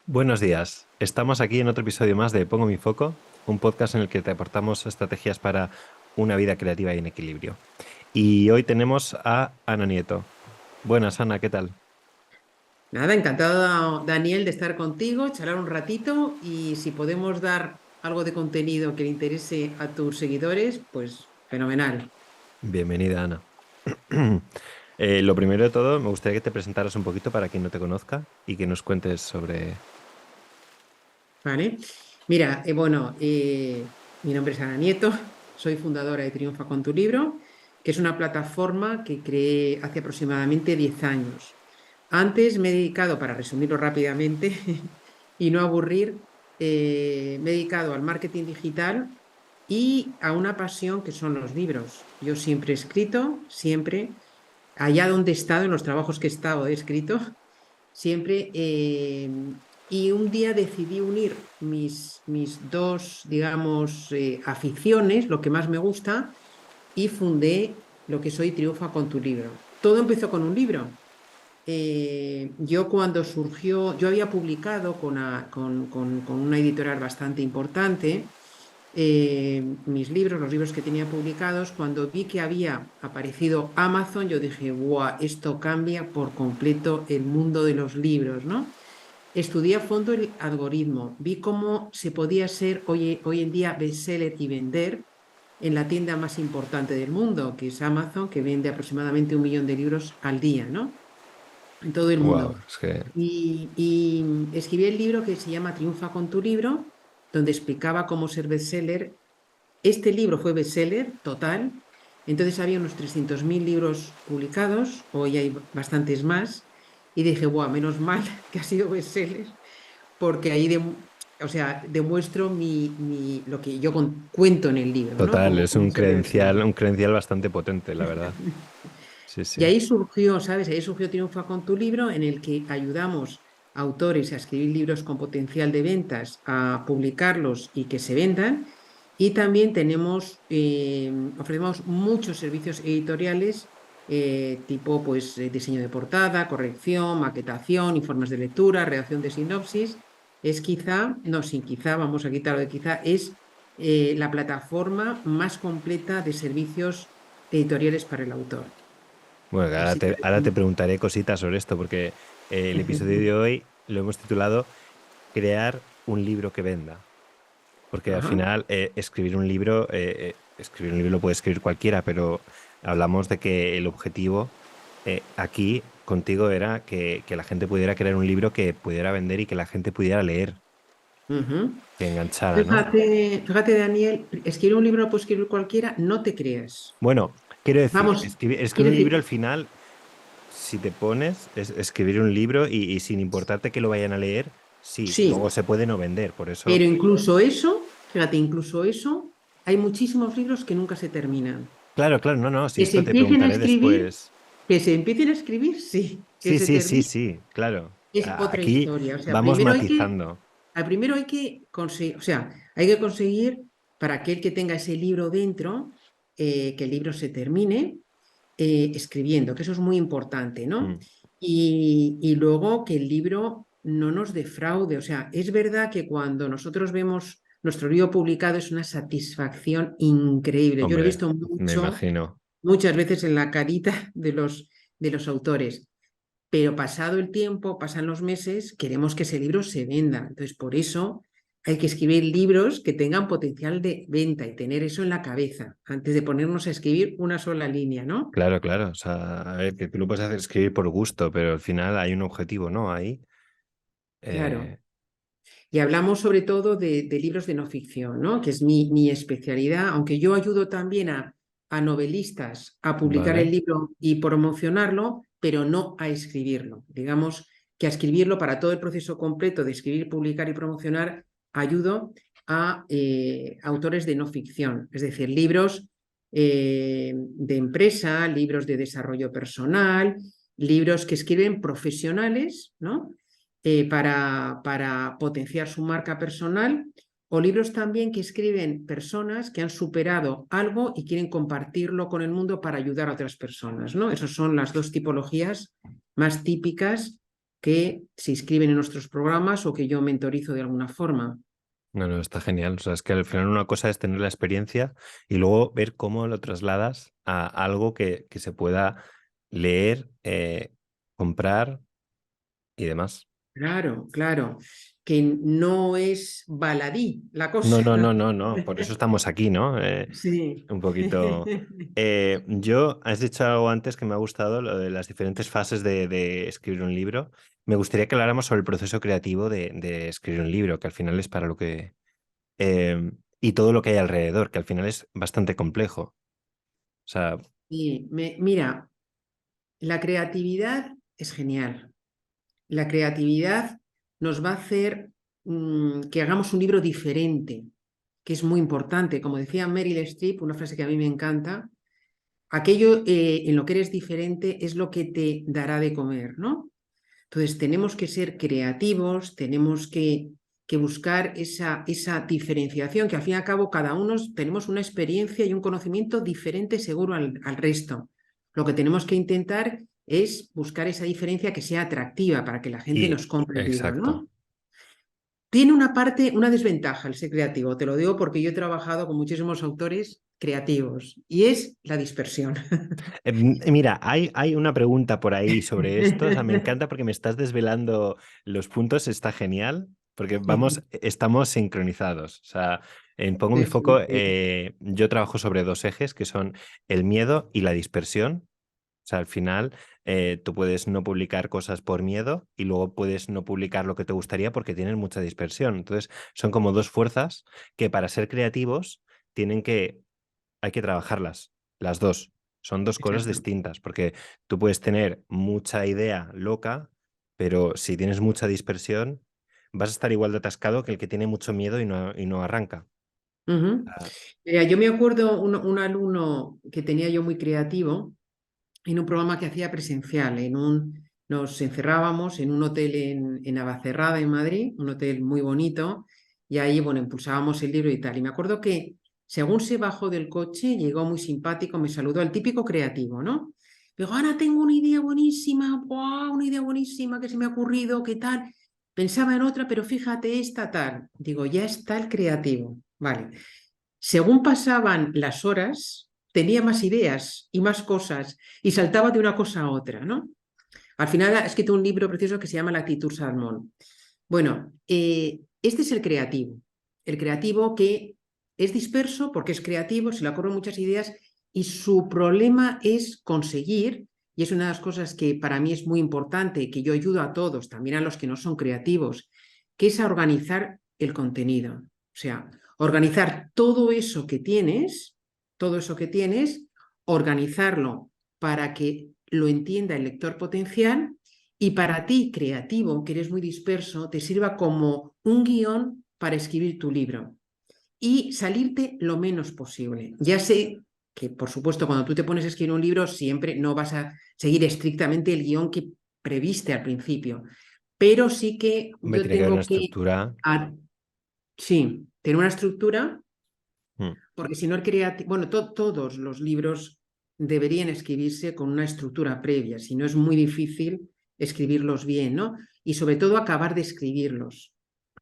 Buenos días. Estamos aquí en otro episodio más de Pongo mi foco, un podcast en el que te aportamos estrategias para una vida creativa y en equilibrio. Y hoy tenemos a Ana Nieto. Buenas, Ana, ¿qué tal? Nada, encantado, Daniel, de estar contigo, charlar un ratito y si podemos dar algo de contenido que le interese a tus seguidores, pues fenomenal. Bienvenida, Ana. Lo primero de todo, me gustaría que te presentaras un poquito para quien no te conozca y que nos cuentes sobre... ¿Vale? Mira, mi nombre es Ana Nieto, soy fundadora de Triunfa con tu libro, que es una plataforma que creé hace aproximadamente 10 años. Antes me he dedicado, para resumirlo rápidamente y no aburrir, me he dedicado al marketing digital y a una pasión que son los libros. Yo siempre he escrito, siempre, allá donde he estado, en los trabajos que he estado, he escrito, siempre. Y un día decidí unir mis dos, digamos, aficiones, lo que más me gusta, y fundé lo que soy Triunfa con tu libro. Todo empezó con un libro. Yo cuando surgió, yo había publicado con una editorial bastante importante mis libros, los libros que tenía publicados. Cuando vi que había aparecido Amazon, yo dije, ¡guau! Esto cambia por completo el mundo de los libros, ¿no? Estudié a fondo el algoritmo, vi cómo se podía ser hoy en día bestseller y vender en la tienda más importante del mundo, que es Amazon, que vende aproximadamente 1 millón de libros al día, ¿no? En todo el Wow, mundo. es que... Y escribí el libro que se llama Triunfa con tu libro, donde explicaba cómo ser bestseller. Este libro fue bestseller total, entonces había unos 300.000 libros publicados, hoy hay bastantes más, y dije, wow, menos mal que ha sido bestseller, porque ahí o sea, demuestro lo que yo cuento en el libro, ¿no? Total, Cómo es puede ser bestseller. un credencial bastante potente, la verdad. Sí, Y sí. ahí surgió, ¿sabes? Ahí surgió Triunfa con tu libro, en el que ayudamos a autores a escribir libros con potencial de ventas, a publicarlos y que se vendan. Y también ofrecemos muchos servicios editoriales, tipo pues diseño de portada, corrección, maquetación, informes de lectura, redacción de sinopsis. Es quizá, no, sin quizá, vamos a quitarlo de quizá, es la plataforma más completa de servicios editoriales para el autor. Bueno, Así que, ahora te preguntaré cositas sobre esto, porque el episodio de hoy lo hemos titulado Crear un libro que venda. Porque al ajá. final escribir un libro lo puede escribir cualquiera, pero hablamos de que el objetivo aquí contigo era que la gente pudiera crear un libro que pudiera vender y que la gente pudiera leer, Ujú. que enganchara, ¿no? Fíjate, Daniel, escribir un libro lo puede escribir cualquiera, no te creas. Bueno, quiero decir, Vamos, escribir quiero un libro decir, al final, si te pones, escribir un libro y sin importarte que lo vayan a leer, sí, luego sí, se puede no vender, por eso, pero incluso eso, fíjate, incluso eso, hay muchísimos libros que nunca se terminan. claro, claro, no, no, si Que se esto te empiecen a preguntaré escribir, después. que se empiecen a escribir, sí, que Sí, se sí, sí, termine, sí, claro. es otra Aquí historia. O sea, vamos matizando. primero hay que conseguir, o sea, hay que conseguir para aquel que tenga ese libro dentro, que el libro se termine escribiendo, que eso es muy importante, ¿no? Mm. Y luego que el libro no nos defraude. O sea, es verdad que cuando nosotros vemos nuestro libro publicado es una satisfacción increíble. Yo lo he Hombre, visto me imagino. muchas veces en la carita de los autores. Pero pasado el tiempo, pasan los meses, queremos que ese libro se venda. Entonces, por eso hay que escribir libros que tengan potencial de venta y tener eso en la cabeza antes de ponernos a escribir una sola línea, ¿no? Claro, claro. O sea, a ver, que tú lo puedes hacer escribir por gusto, pero al final hay un objetivo, ¿no? Ahí. Claro. eh, Y hablamos sobre todo de libros de no ficción, ¿no? Que es mi especialidad, aunque yo ayudo también a novelistas a publicar el vale. libro y promocionarlo, pero no a escribirlo. Digamos que a escribirlo para todo el proceso completo de escribir, publicar y promocionar, ayudo a autores de no ficción, es decir, libros de empresa, libros de desarrollo personal, libros que escriben profesionales, ¿no? Para potenciar su marca personal, o libros también que escriben personas que han superado algo y quieren compartirlo con el mundo para ayudar a otras personas, ¿no? Esas son las dos tipologías más típicas que se inscriben en nuestros programas o que yo mentorizo de alguna forma. No, no, está genial. O sea, es que al final una cosa es tener la experiencia y luego ver cómo lo trasladas a algo que se pueda leer, comprar y demás. Claro, claro, que no es baladí la No, cosa. no, no, no, no. Por eso estamos aquí, ¿no? Sí. Un poquito. Has dicho algo antes que me ha gustado, lo de las diferentes fases de escribir un libro. Me gustaría que habláramos sobre el proceso creativo de escribir un libro, que al final es para lo que... y todo lo que hay alrededor, que al final es bastante complejo. O sea, Y mira, la creatividad es genial. La creatividad nos va a hacer que hagamos un libro diferente, que es muy importante. Como decía Meryl Streep, una frase que a mí me encanta, aquello en lo que eres diferente es lo que te dará de comer, ¿no? Entonces tenemos que ser creativos, tenemos que buscar esa diferenciación, que al fin y al cabo cada uno tenemos una experiencia y un conocimiento diferente seguro al resto. Lo que tenemos que intentar es buscar esa diferencia que sea atractiva para que la gente nos compre el libro, exacto. ¿no? Tiene una parte, una desventaja el ser creativo, te lo digo porque yo he trabajado con muchísimos autores creativos y es la dispersión. Mira, hay una pregunta por ahí sobre esto. O sea, me encanta porque me estás desvelando los puntos. Está genial porque estamos sincronizados. O sea, pongo mi Sí, foco. sí, sí. Yo trabajo sobre dos ejes que son el miedo y la dispersión. O sea, al final tú puedes no publicar cosas por miedo y luego puedes no publicar lo que te gustaría porque tienes mucha dispersión. Entonces, son como dos fuerzas que para ser creativos tienen que hay que trabajarlas, las dos. Son dos cosas Exacto. distintas, porque tú puedes tener mucha idea loca, pero si tienes mucha dispersión, vas a estar igual de atascado que el que tiene mucho miedo y no arranca. Ujú. Ah, Mira, yo me acuerdo un alumno que tenía yo muy creativo en un programa que hacía presencial. Nos encerrábamos en un hotel en Navacerrada, en Madrid, un hotel muy bonito, y ahí, bueno, impulsábamos el libro y tal. Y me acuerdo que según se bajó del coche, llegó muy simpático, me saludó, el típico creativo, ¿no? Digo, ahora tengo una idea buenísima, ¡buah! Una idea buenísima que se me ha ocurrido, ¿qué tal? Pensaba en otra, pero fíjate esta tal. Digo, ya está el creativo. Vale. Según pasaban las horas, tenía más ideas y más cosas y saltaba de una cosa a otra, ¿no? Al final ha escrito un libro precioso que se llama La actitud Salmón. Bueno, este es el creativo que es disperso porque es creativo, se le ocurren muchas ideas y su problema es conseguir, y es una de las cosas que para mí es muy importante, que yo ayudo a todos, también a los que no son creativos, que es a organizar el contenido. O sea, organizar todo eso que tienes, organizarlo para que lo entienda el lector potencial y para ti, creativo, que eres muy disperso, te sirva como un guión para escribir tu libro y salirte lo menos posible. Ya sé que, por supuesto, cuando tú te pones a escribir un libro, siempre no vas a seguir estrictamente el guión que previste al principio, pero sí que hombre, yo tiene que haber una tengo que, estructura. sí, tener una estructura, Mm. porque si no el creativo, bueno, todos los libros deberían escribirse con una estructura previa, si no es muy difícil escribirlos bien, ¿no? Y sobre todo acabar de escribirlos,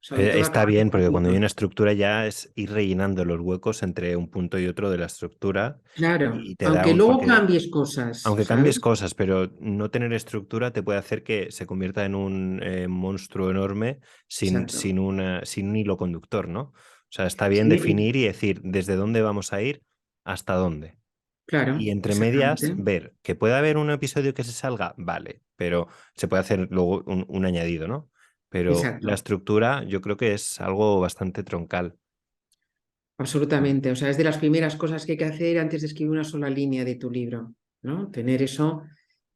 sobre todo Está acabar de bien, porque cuando hay escribirlos. una estructura ya es ir rellenando los huecos entre un punto y otro de la estructura Claro, y te da aunque un... luego Porque cambies cosas, aunque cambies ¿sabes? cosas, pero no tener estructura te puede hacer que se convierta en un monstruo enorme Exacto. sin un hilo conductor, ¿no? O sea, está bien Sí, definir y decir desde dónde vamos a ir hasta dónde. Y claro, entre medias, exactamente. ver que puede haber un episodio que se salga, vale, pero se puede hacer luego un añadido, ¿no? Pero la Exacto, estructura yo creo que es algo bastante troncal. Mm. absolutamente. O sea, es de las primeras cosas que hay que hacer antes de escribir una sola línea de tu libro, ¿no? Tener eso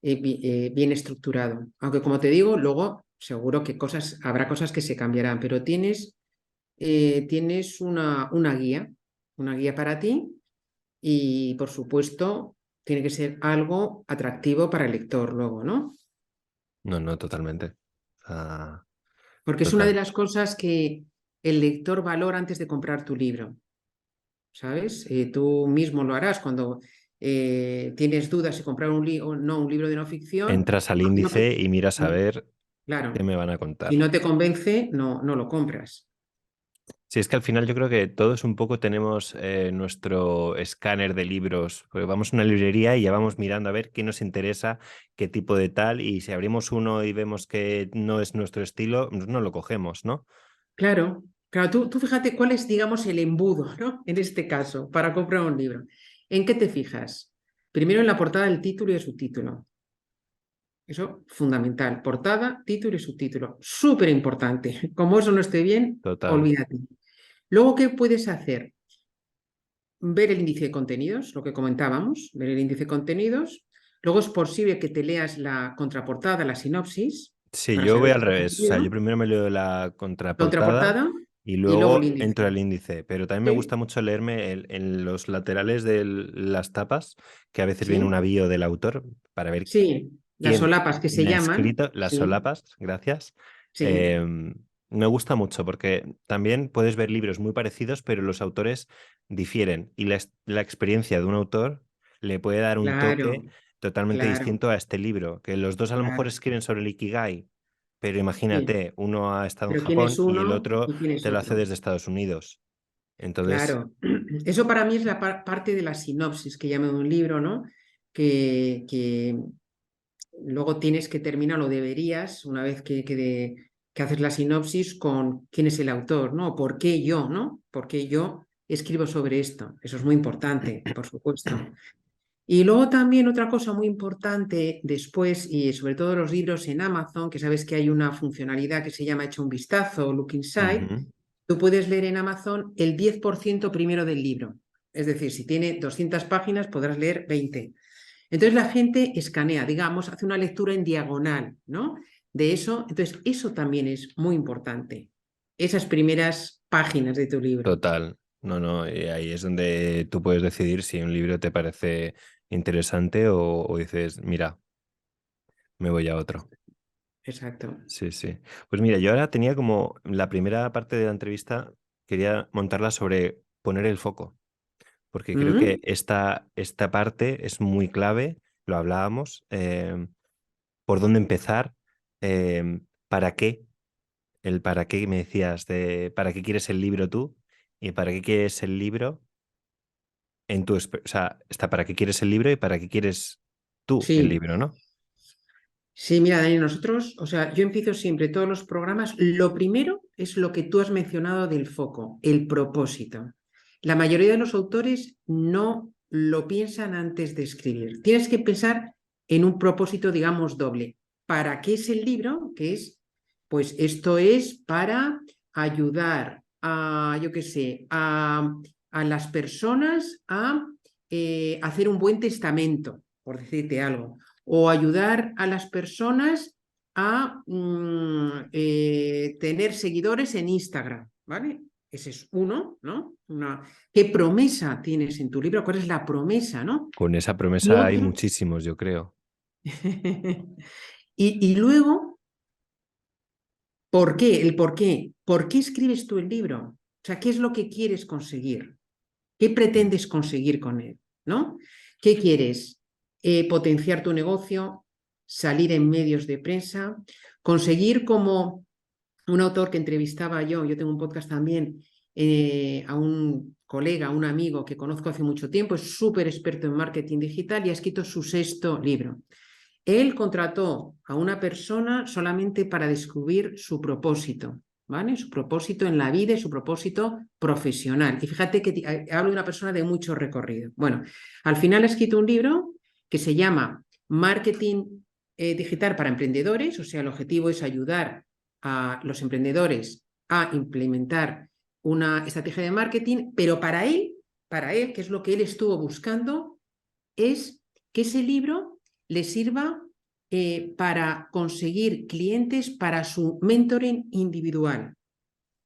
bien estructurado. Aunque como te digo, luego seguro que habrá cosas que se cambiarán, pero tienes una guía para ti y, por supuesto, tiene que ser algo atractivo para el lector luego, ¿no? No, no, totalmente. Ah, Porque es una de total. las cosas que el lector valora antes de comprar tu libro, ¿sabes? Tú mismo lo harás cuando tienes dudas si comprar un libro o no un libro de no ficción. Entras al Imagino que índice y miras a ver. ¿Qué claro. me van a Si contar? no te convence, no lo compras. Sí, es que al final yo creo que todos un poco tenemos nuestro escáner de libros, porque vamos a una librería y ya vamos mirando a ver qué nos interesa, qué tipo de tal, y si abrimos uno y vemos que no es nuestro estilo, pues no lo cogemos, ¿no? Claro, claro, tú fíjate cuál es, digamos, el embudo, ¿no? En este caso, para comprar un libro. ¿En qué te fijas? Primero en la portada del título y el subtítulo. Eso, fundamental. Portada, título y subtítulo. Súper importante. Como eso no esté bien, Total. olvídate. Luego, ¿qué puedes hacer? Ver el índice de contenidos, lo que comentábamos, ver el índice de contenidos. Luego es posible que te leas la contraportada, la sinopsis, Sí, para yo saber voy de al qué va revés. el O sea, yo libro. primero me leo la La contraportada contraportada y y luego el luego entro al índice. índice. Pero también me gusta Sí, mucho leerme en los laterales de las tapas, que a veces viene sí. una bio del autor para ver Sí, las quién solapas que se quién ha llaman, escrito las sí, solapas. Gracias. sí, Em, Me gusta mucho porque también puedes ver libros muy parecidos, pero los autores difieren y la experiencia de un autor le puede dar un toque claro, totalmente claro, distinto a este libro, que los dos a lo mejor claro, escriben sobre el Ikigai, pero sí. imagínate, uno ha estado en Pero quién es Japón y el uno otro y quién es te lo hace otro. desde Estados Unidos. Entonces, Claro, eso para mí es la parte de la sinopsis que llamo de un libro, ¿no? Que luego tienes que terminar, o deberías, una vez que haces la sinopsis, con quién es el autor, ¿no? ¿Por qué yo, ¿no? ¿Por qué yo escribo sobre esto? Eso es muy importante, por supuesto. Y luego también otra cosa muy importante después, y sobre todo los libros en Amazon, que sabes que hay una funcionalidad que se llama Echa un vistazo o Look Inside, ujú, tú puedes leer en Amazon el 10% primero del libro. Es decir, si tiene 200 páginas, podrás leer 20. Entonces la gente escanea, digamos, hace una lectura en diagonal, ¿no? De eso, entonces eso también es muy importante. Esas primeras páginas de tu libro. total. No, no, y ahí es donde tú puedes decidir si un libro te parece interesante o dices, mira, me voy a otro. Exacto. Sí, sí. Pues mira, yo ahora tenía como la primera parte de la entrevista, quería montarla sobre poner el foco, porque creo que ¿Mm? esta parte es muy clave, lo hablábamos, por dónde empezar, para qué, el para qué me decías, de para qué quieres el libro tú y para qué quieres el libro en o sea, está para qué quieres el libro y para qué quieres tú el Sí. libro, ¿no? Sí, mira, Dani, nosotros, o sea, yo empiezo siempre todos los programas. Lo primero es lo que tú has mencionado del foco, el propósito. La mayoría de los autores no lo piensan antes de escribir. Tienes que pensar en un propósito, digamos, doble. ¿Para qué es el libro? Que es, pues esto es para ayudar a, yo qué sé, a las personas a hacer un buen testamento, por decirte algo, o ayudar a las personas a tener seguidores en Instagram, ¿vale? Ese es uno, ¿no? ¿Qué promesa tienes en tu libro? ¿Cuál es la promesa, ¿no? Con esa Y promesa hay otro. muchísimos, yo creo. y luego, ¿por qué? El por qué. ¿Por qué escribes tú el libro? O sea, ¿qué es lo que quieres conseguir? ¿Qué Mm. pretendes conseguir con él? ¿No? ¿Qué quieres? Potenciar tu negocio, salir en medios de prensa, conseguir como un autor que entrevistaba yo tengo un podcast también, a un colega, a un amigo que conozco hace mucho tiempo, es súper experto en marketing digital y ha escrito su sexto libro. Él contrató a una persona solamente para descubrir su propósito, ¿vale? Su propósito en la vida y su propósito profesional. Y fíjate que hablo de una persona de mucho recorrido. Bueno, al final ha escrito un libro que se llama Marketing Digital para Emprendedores, o sea, el objetivo es ayudar a los emprendedores a implementar una estrategia de marketing, pero para él, que es lo que él estuvo buscando, es que ese libro le sirva para conseguir clientes para su mentoring individual.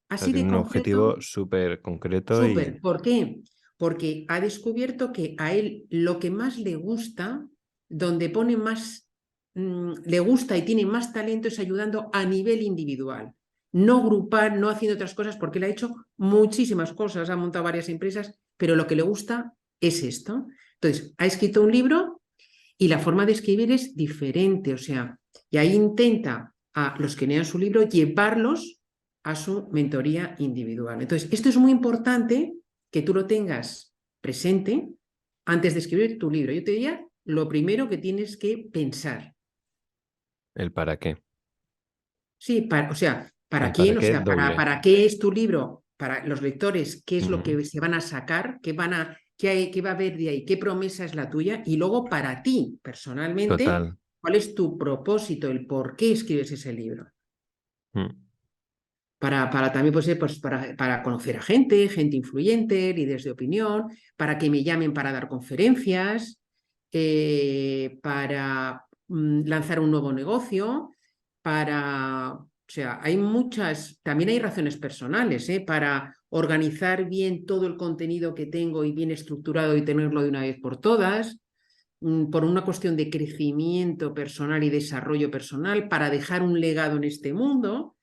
O sea, Así tiene de un concreto, objetivo súper concreto y súper. ¿Por qué? Porque ha descubierto que a él lo que más le gusta, donde pone más, le gusta y tiene más talento es ayudando a nivel individual. No grupal, no haciendo otras cosas, porque él ha hecho muchísimas cosas, ha montado varias empresas, pero lo que le gusta es esto. Entonces, ha escrito un libro y la forma de escribir es diferente, o sea, y ahí intenta a los que lean su libro, llevarlos a su mentoría individual. Entonces, esto es muy importante que tú lo tengas presente antes de escribir tu libro. Yo te diría lo primero que tienes que pensar. ¿El para qué? Sí, o sea, ¿para El para quién? O qué sea, doble. ¿para qué es tu libro? Para los lectores, ¿qué es lo Ujú. que se van a sacar? ¿Qué va a haber de ahí? ¿Qué promesa es la tuya? Y luego para ti, personalmente, Total. ¿cuál es tu propósito? El por qué escribes ese libro. Mm. Para también puede ser pues, para conocer a gente influyente, líderes de opinión, para que me llamen para dar conferencias, para lanzar un nuevo negocio, o sea, hay muchas, también hay razones personales, para organizar bien todo el contenido que tengo y bien estructurado y tenerlo de una vez por todas, por una cuestión de crecimiento personal y desarrollo personal, para dejar un legado en este mundo.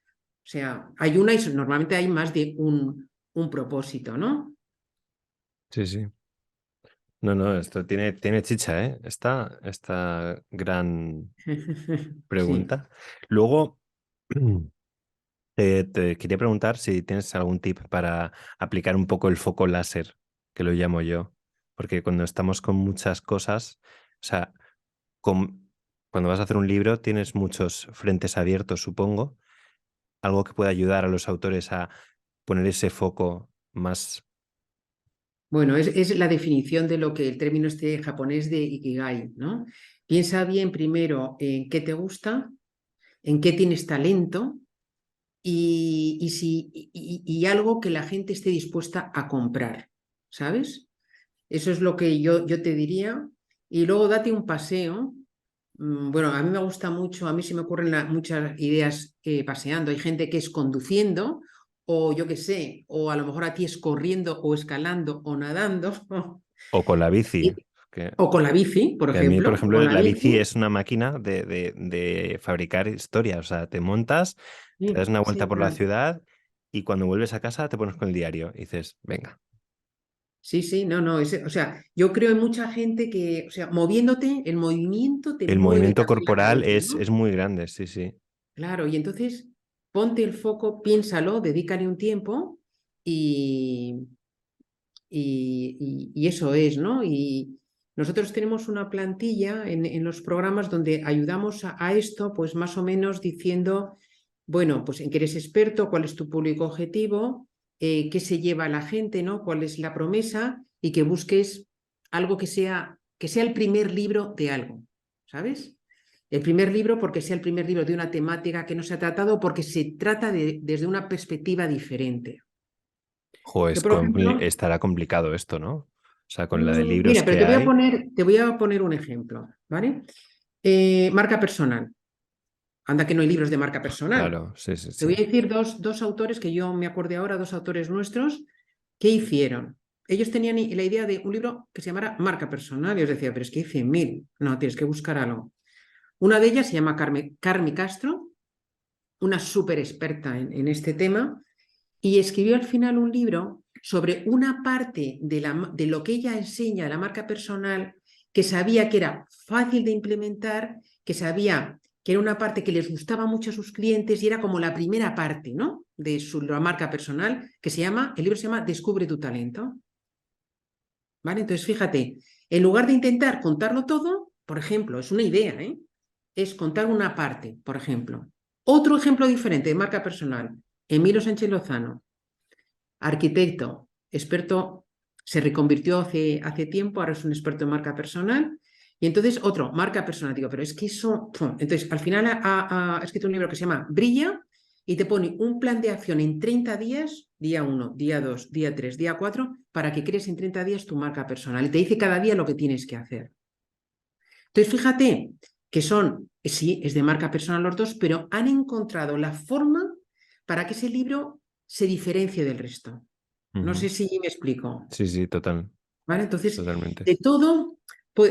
O sea, hay una y normalmente hay más de un propósito, ¿no? Sí, sí. No, no, esto tiene chicha, ¿eh? Esta gran Sí. pregunta. Luego, te quería preguntar si tienes algún tip para aplicar un poco el foco láser, que lo llamo yo. Porque cuando estamos con muchas cosas, o sea, cuando vas a hacer un libro tienes muchos frentes abiertos, supongo. Algo que pueda ayudar a los autores a poner ese foco más. Bueno, es la definición de lo que el término este japonés de Ikigai, ¿no? Piensa bien primero en qué te gusta, en qué tienes talento y algo que la gente esté dispuesta a comprar, ¿sabes? Eso es lo que yo te diría. Y luego date un paseo. Bueno, a mí me gusta mucho, a mí se me ocurren muchas ideas paseando. Hay gente que es conduciendo, o yo qué sé, o a lo mejor a ti es corriendo o escalando o nadando, O con la bici. Que, o con la bici, por que a mí, por ejemplo, o ejemplo, con la la bici bici. es una máquina de fabricar historias. O sea, te montas, te das Sí, una vuelta sí, por la claro. ciudad y cuando vuelves a casa te pones con el diario y dices, venga, Sí, sí, no, no, o sea, yo creo en mucha gente que, o sea, moviéndote, el movimiento te el mueve movimiento también la corporal cabeza, es, ¿no? es muy grande, sí, sí. Claro, y entonces ponte el foco, piénsalo, dedícale un tiempo y, y eso es, ¿no? Y nosotros tenemos una plantilla en los programas donde ayudamos a esto, pues más o menos diciendo, bueno, pues en qué eres experto, cuál es tu público objetivo, qué se lleva a la gente, ¿no? Cuál es la promesa y que busques algo que sea el primer libro de algo, ¿sabes? El primer libro porque sea el primer libro de una temática que no se ha tratado, porque se trata desde una perspectiva diferente. Jo, Yo, por ejemplo, estará complicado esto, ¿no? O sea, con la de libros mira, pero que hay, te voy a poner un ejemplo, ¿vale? Marca personal. Anda que no hay libros de marca personal. claro, sí, sí, Te voy sí. a decir dos autores que yo me acordé ahora, dos autores nuestros, ¿qué hicieron? Ellos tenían la idea de un libro que se llamara Marca Personal. Y os decía, pero es que hay 100.000. No, tienes que buscar algo. Una de ellas se llama Carmi Castro, una súper experta en este tema, y escribió al final un libro sobre una parte de lo que ella enseña de la marca personal, que sabía que era fácil de implementar, que sabía que era una parte que les gustaba mucho a sus clientes y era como la primera parte, ¿no? De la marca personal, el libro se llama Descubre tu talento. ¿Vale? Entonces, fíjate, en lugar de intentar contarlo todo, por ejemplo, es una idea, ¿eh? Es contar una parte, por ejemplo. Otro ejemplo diferente de marca personal, Emilio Sánchez Lozano, arquitecto, experto, se reconvirtió hace tiempo, ahora es un experto en marca personal. Y entonces otro, marca personal. Digo, pero es que eso. Entonces, al final ha escrito un libro que se llama Brilla y te pone un plan de acción en 30 días, día 1, día 2, día 3, día 4, para que crees en 30 días tu marca personal. Y te dice cada día lo que tienes que hacer. Entonces, fíjate que sí, es de marca personal los dos, pero han encontrado la forma para que ese libro se diferencie del resto. No Ujú. sé si me explico, Sí, sí, total, ¿vale? Entonces, totalmente. de todo,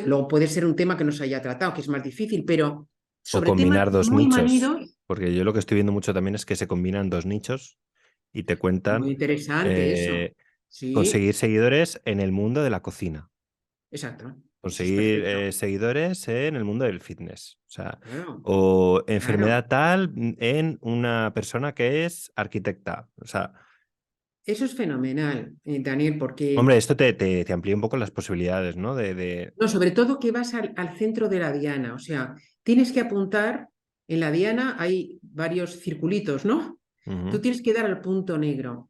luego puede ser un tema que no se haya tratado, que es más difícil, pero O sobre temas combinar dos muy nichos, manidos, porque yo lo que estoy viendo mucho también es que se combinan dos nichos y te muy cuentan interesante eso. eh, Sí, conseguir seguidores en el mundo de la cocina. exacto. Eso es conseguir perfecto. seguidores en el mundo del fitness. O sea, Claro, o claro. enfermedad tal en una persona que es arquitecta. O sea, Eso es fenomenal, Daniel, porque hombre, esto te amplía un poco las posibilidades, ¿no? no, sobre todo que vas al centro de la diana, o sea, tienes que apuntar, en la diana hay varios circulitos, ¿no? Tú Ujú, tienes que dar al punto negro.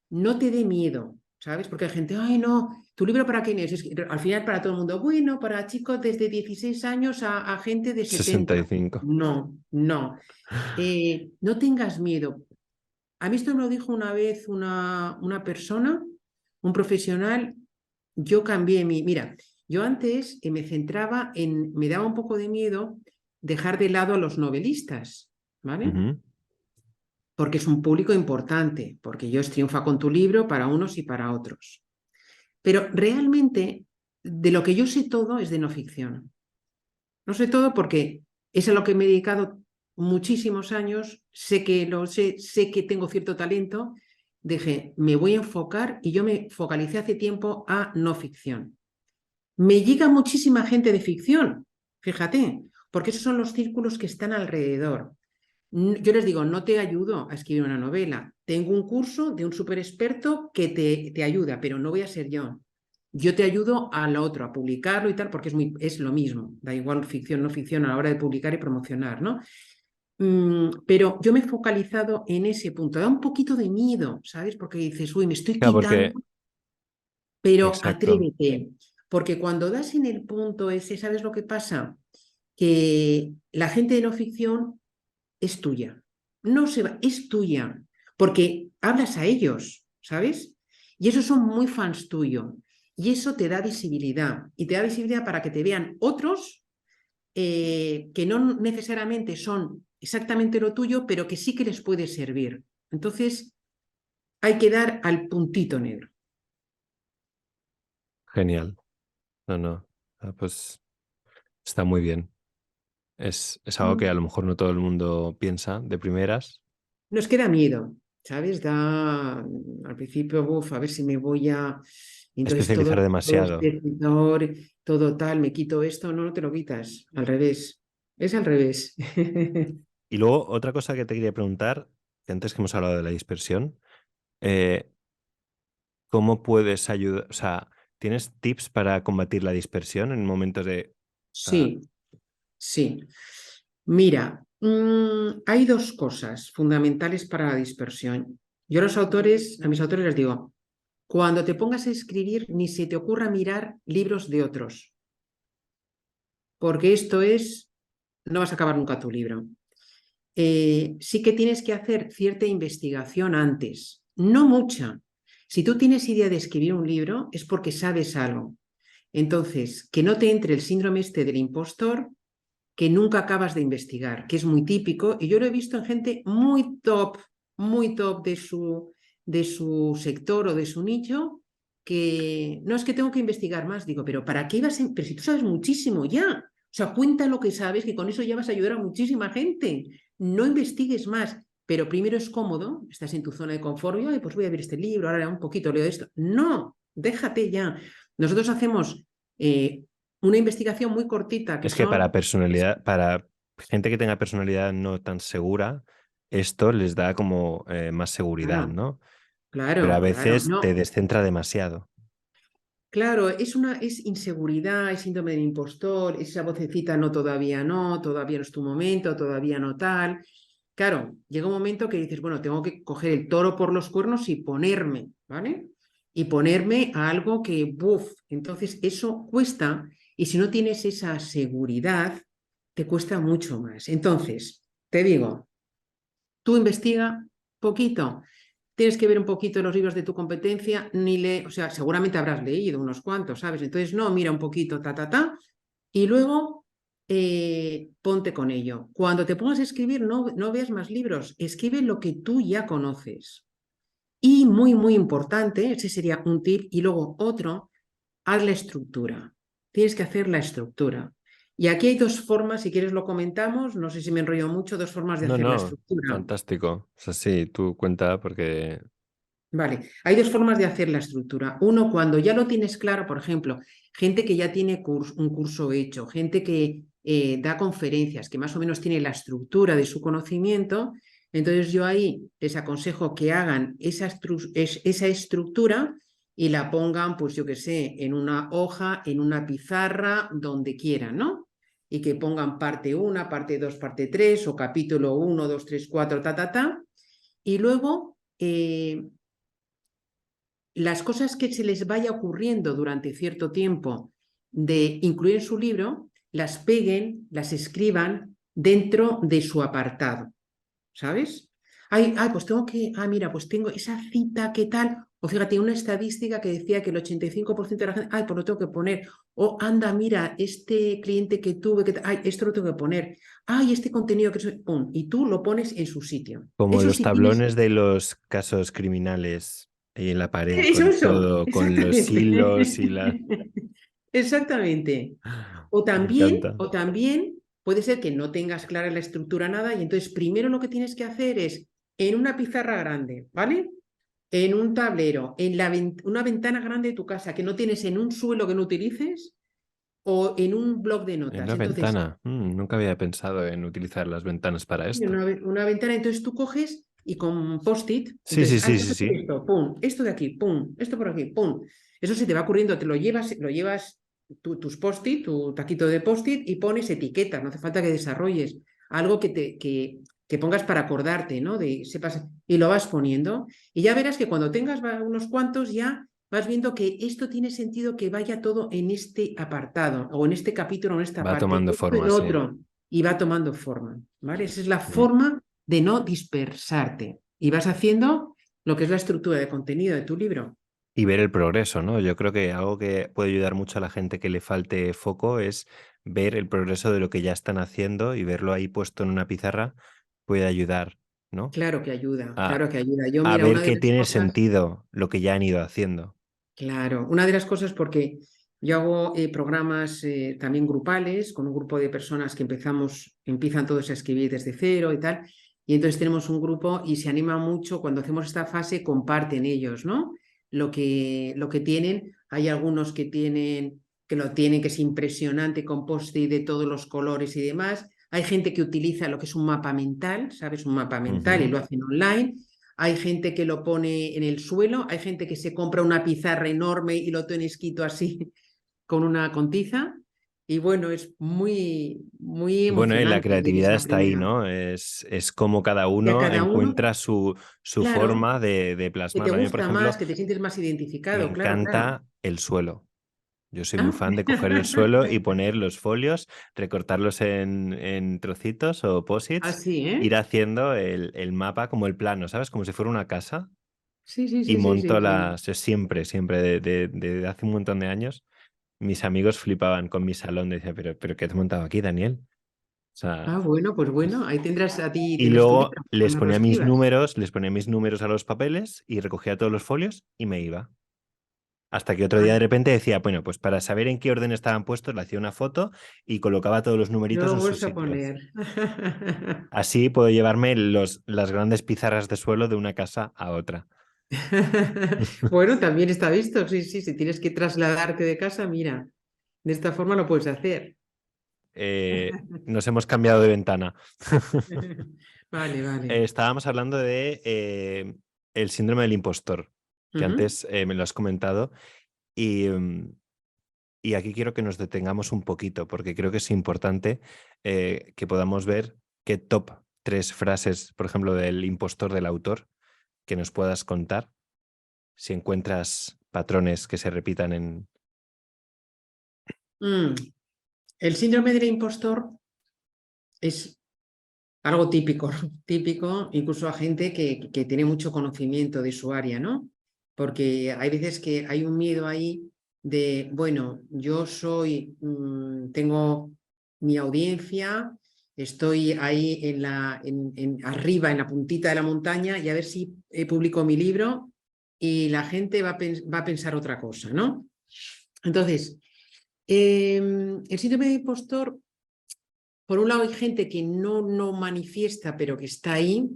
No te dé miedo, ¿sabes? Porque hay gente, ay, no, ¿tu libro para quién es? Al final para todo el mundo, bueno, para chicos desde 16 años a gente de 70. 65. No, no. No tengas miedo. A mí esto me lo dijo una vez una persona, un profesional, yo cambié mi... Mira, yo antes me centraba en, me daba un poco de miedo dejar de lado a los novelistas, ¿vale? Ujú. Porque es un público importante, porque ellos triunfa con tu libro para unos y para otros. Pero realmente, de lo que yo sé todo es de no ficción. No sé todo porque es a lo que me he dedicado muchísimos años, sé que lo sé, sé que tengo cierto talento. Dije, me voy a enfocar y yo me focalicé hace tiempo a no ficción. Me llega muchísima gente de ficción, fíjate, porque esos son los círculos que están alrededor. Yo les digo, no te ayudo a escribir una novela. Tengo un curso de un súper experto que te ayuda, pero no voy a ser yo. Yo te ayudo a lo otro, a publicarlo y tal, porque es lo mismo. Da igual ficción, no ficción a la hora de publicar y promocionar, ¿no? Pero yo me he focalizado en ese punto. Da un poquito de miedo, ¿sabes? Porque dices, uy, me estoy Claro, quitando, porque, pero exacto. atrévete. Porque cuando das en el punto ese, ¿sabes lo que pasa? Que la gente de no ficción es tuya. No se va, es tuya, porque hablas a ellos, ¿sabes? Y esos son muy fans tuyo. Y eso te da visibilidad. Y te da visibilidad para que te vean otros que no necesariamente son exactamente lo tuyo, pero que sí que les puede servir. Entonces, hay que dar al puntito negro. Genial. No, no. Ah, pues está muy bien. Es algo que a lo mejor no todo el mundo piensa de primeras. Nos queda miedo, ¿sabes? Da al principio, uf, a ver si me voy a... Entonces Especializar todo demasiado. este escritor, todo tal, me quito esto, no, no te lo quitas, al revés. Es al revés. Y luego, otra cosa que te quería preguntar, que antes que hemos hablado de la dispersión, eh, ¿cómo puedes ayudar? O sea, ¿tienes tips para combatir la dispersión en momentos de... O sea, Sí, sí. Mira, hay dos cosas fundamentales para la dispersión. Yo a los autores, a mis autores les digo, cuando te pongas a escribir, ni se te ocurra mirar libros de otros, porque esto es, no vas a acabar nunca tu libro. Sí que tienes que hacer cierta investigación antes, no mucha. Si tú tienes idea de escribir un libro, es porque sabes algo. Entonces, que no te entre el síndrome este del impostor, que nunca acabas de investigar, que es muy típico, y yo lo he visto en gente muy top de su sector o de su nicho, que no es que tengo que investigar más, digo, pero ¿para qué vas a...? Pero si tú sabes muchísimo ya, o sea, cuenta lo que sabes, que con eso ya vas a ayudar a muchísima gente, no investigues más, pero primero es cómodo, estás en tu zona de confort, y, pues voy a ver este libro, ahora un poquito leo esto, no, déjate ya. Nosotros hacemos una investigación muy cortita que es que para son personalidad, para gente que tenga personalidad no tan segura, esto les da como más seguridad, claro, ¿no? Pero a claro, claro. veces te No, descentra demasiado. claro, es inseguridad, es síndrome del impostor, esa vocecita no, todavía no es tu momento, todavía no tal. Claro, llega un momento que dices, bueno, tengo que coger el toro por los cuernos y ponerme, ¿vale? Y ponerme a algo que, buf, entonces eso cuesta y si no tienes esa seguridad, te cuesta mucho más. Entonces, te digo, tú investiga poquito. Tienes que ver un poquito los libros de tu competencia, ni o sea, seguramente habrás leído unos cuantos, ¿sabes? Entonces, no, mira un poquito, y luego ponte con ello. Cuando te pongas a escribir, no veas más libros, escribe lo que tú ya conoces. Y muy, muy importante, ese sería un tip, y luego otro, haz la estructura. Tienes que hacer la estructura. Y aquí hay dos formas, si quieres lo comentamos, no sé si me enrollo mucho, dos formas de No, hacer la no, estructura. fantástico. O sea, sí, tú cuenta porque Vale, hay dos formas de hacer la estructura. Uno, cuando ya lo tienes claro, por ejemplo, gente que ya tiene un curso hecho, gente que da conferencias, que más o menos tiene la estructura de su conocimiento, entonces yo ahí les aconsejo que hagan esa estructura y la pongan, pues yo qué sé, en una hoja, en una pizarra, donde quieran, ¿no? Y que pongan parte 1, parte 2, parte 3 o capítulo 1, 2, 3, 4, ta, ta, ta. Y luego las cosas que se les vaya ocurriendo durante cierto tiempo de incluir en su libro, las peguen, las escriban dentro de su apartado, ¿sabes? Pues tengo que, mira, pues tengo esa cita, ¿qué tal? O fíjate, una estadística que decía que el 85% de la gente, pues lo tengo que poner. O anda, mira, este cliente que tuve, esto lo tengo que poner. Este contenido que pum, y tú lo pones en su sitio. Como Eso los sí tienes, tablones de los casos criminales ahí en la pared con eso, todo, con los exactamente. hilos y la... Exactamente. Me encanta. O también puede ser que no tengas clara la estructura nada y entonces primero lo que tienes que hacer es en una pizarra grande, ¿vale? En un tablero, en una ventana grande de tu casa que no tienes en un suelo que no utilices o en un bloc de En notas. una Entonces, ventana. Nunca había pensado en utilizar las ventanas para en esto. una ventana, entonces tú coges y con post-it, Sí, sí, entonces, sí, tengo sí, que hacer sí. esto, pum, esto de aquí, pum, esto por aquí, pum. Eso se te va ocurriendo, te lo llevas tus post-it, tu taquito de post-it y pones etiquetas, no hace falta que desarrolles algo que pongas para acordarte, ¿no? Sepas, y lo vas poniendo. Y ya verás que cuando tengas unos cuantos ya vas viendo que esto tiene sentido que vaya todo en este apartado o en este capítulo o en esta Va parte, tomando esto en forma, sí. otro, y va tomando forma, ¿vale? Esa es la Mm. forma de no dispersarte y vas haciendo lo que es la estructura de contenido de tu libro. Y ver el progreso, ¿no? Yo creo que algo que puede ayudar mucho a la gente que le falte foco es ver el progreso de lo que ya están haciendo y verlo ahí puesto en una pizarra puede ayudar, ¿no? Claro que ayuda, A, claro que ayuda. Yo, a mira, ver una de que las tiene cosas, sentido lo que ya han ido haciendo. claro, una de las cosas porque yo hago programas también grupales con un grupo de personas que empiezan todos a escribir desde cero y tal, y entonces tenemos un grupo y se anima mucho cuando hacemos esta fase, comparten ellos, ¿no? Lo que tienen, hay algunos que lo tienen, que es impresionante, con post-it de todos los colores y demás. Hay gente que utiliza lo que es un mapa mental, ¿sabes? Un mapa mental y Ujú. lo hacen online. Hay gente que lo pone en el suelo, hay gente que se compra una pizarra enorme y lo tiene escrito así con tiza. Y bueno, es muy Bueno, la emocionante ver creatividad esa está ahí, primera. ¿no? Es como cada Y a uno cada uno, encuentra su claro, forma de que te plasmarlo. A mí, por gusta ejemplo, más, que te sientes más me identificado, claro, claro. encanta el suelo. Yo soy muy Ah, fan de coger el suelo y poner los folios, recortarlos en trocitos o posits, así, ¿eh? ir haciendo el mapa como el plano, ¿sabes? Como si fuera una casa. Sí, sí, Y sí, sí, sí, monto sí. yo siempre, siempre, de hace un montón de años, mis amigos flipaban con mi salón. Decían, pero ¿qué has montado aquí, Daniel? O sea, Bueno, pues bueno, ahí tendrás, a ti y tienes tu luego libro, cuando lo les ponía mis números a los papeles y recogía todos los folios y me iba. Hasta que otro Ah, día de repente decía, bueno, pues para saber en qué orden estaban puestos, le hacía una foto y colocaba todos los no numeritos lo en sus vuelves a sitios. poner. Así puedo llevarme las grandes pizarras de suelo de una casa a otra. Bueno, también está visto, sí, sí, si tienes que trasladarte de casa, mira, de esta forma lo puedes hacer. Nos hemos cambiado de ventana. Vale, vale. Estábamos hablando de el síndrome del impostor, que Ujú. antes me lo has comentado, y, y aquí quiero que nos detengamos un poquito, porque creo que es importante que podamos ver qué top 3 frases, por ejemplo, del impostor del autor, que nos puedas contar, si encuentras patrones que se repitan en... Mm, El síndrome del impostor es algo típico, típico incluso a gente que tiene mucho conocimiento de su área, ¿no? Porque hay veces que hay un miedo ahí de, bueno, tengo mi audiencia, estoy ahí arriba, en la puntita de la montaña, y a ver si publico mi libro y la gente va a pensar otra cosa, ¿no? Entonces, el síndrome de impostor, por un lado hay gente que no manifiesta, pero que está ahí,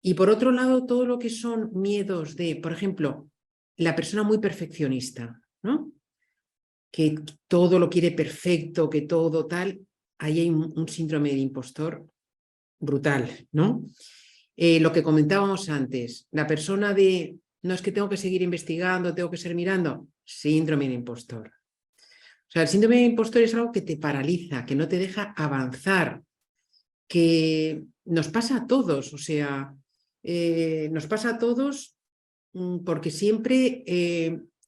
Y por otro lado, todo lo que son miedos de, por ejemplo, la persona muy perfeccionista, ¿no? Que todo lo quiere perfecto, que todo tal, ahí hay un síndrome de impostor brutal, ¿no? Lo que comentábamos antes, la persona de, no es que tengo que seguir investigando, tengo que seguir mirando, síndrome de impostor. O sea, el síndrome de impostor es algo que te paraliza, que no te deja avanzar, que nos pasa a todos, o sea, nos pasa a todos porque siempre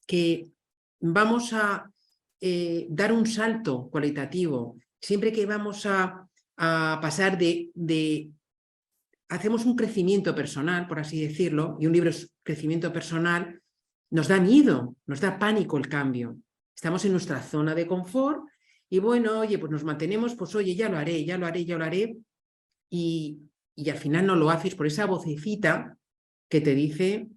que vamos a dar un salto cualitativo, siempre que vamos a pasar hacemos un crecimiento personal, por así decirlo, y un libro es crecimiento personal, nos da miedo, nos da pánico el cambio. Estamos en nuestra zona de confort y bueno, oye, pues nos mantenemos, pues oye, ya lo haré, ya lo haré, ya lo haré, y al final no lo haces por esa vocecita que te dice,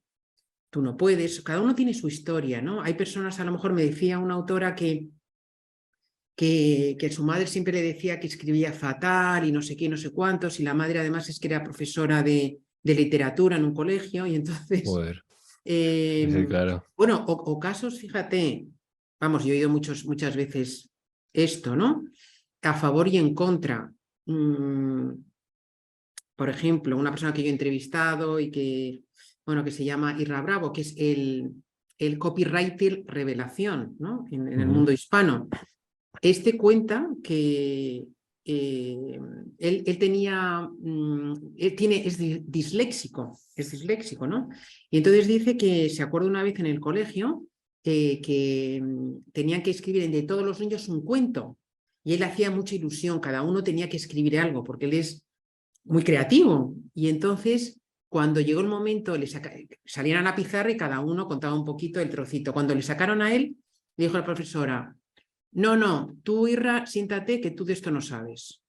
tú no puedes, cada uno tiene su historia, ¿no? Hay personas, a lo mejor me decía una autora que su madre siempre le decía que escribía fatal y no sé qué, no sé cuántos, y la madre además es que era profesora de literatura en un colegio, y entonces, Joder. Sí, claro. bueno, o casos, fíjate, vamos, yo he oído muchas veces esto, ¿no? A favor y en contra. Por ejemplo, una persona que yo he entrevistado y que, bueno, que se llama Irra Bravo, que es el copywriter revelación, ¿no? En el mundo hispano. Este cuenta que él tenía, es disléxico, ¿no? Y entonces dice que se acuerda una vez en el colegio que tenían que escribir entre todos los niños un cuento, y él hacía mucha ilusión, cada uno tenía que escribir algo, porque él es muy creativo, y entonces cuando llegó el momento salían a la pizarra y cada uno contaba un poquito el trocito. Cuando le sacaron a él, le dijo la profesora, no, tú, Irra, siéntate, que tú de esto no sabes.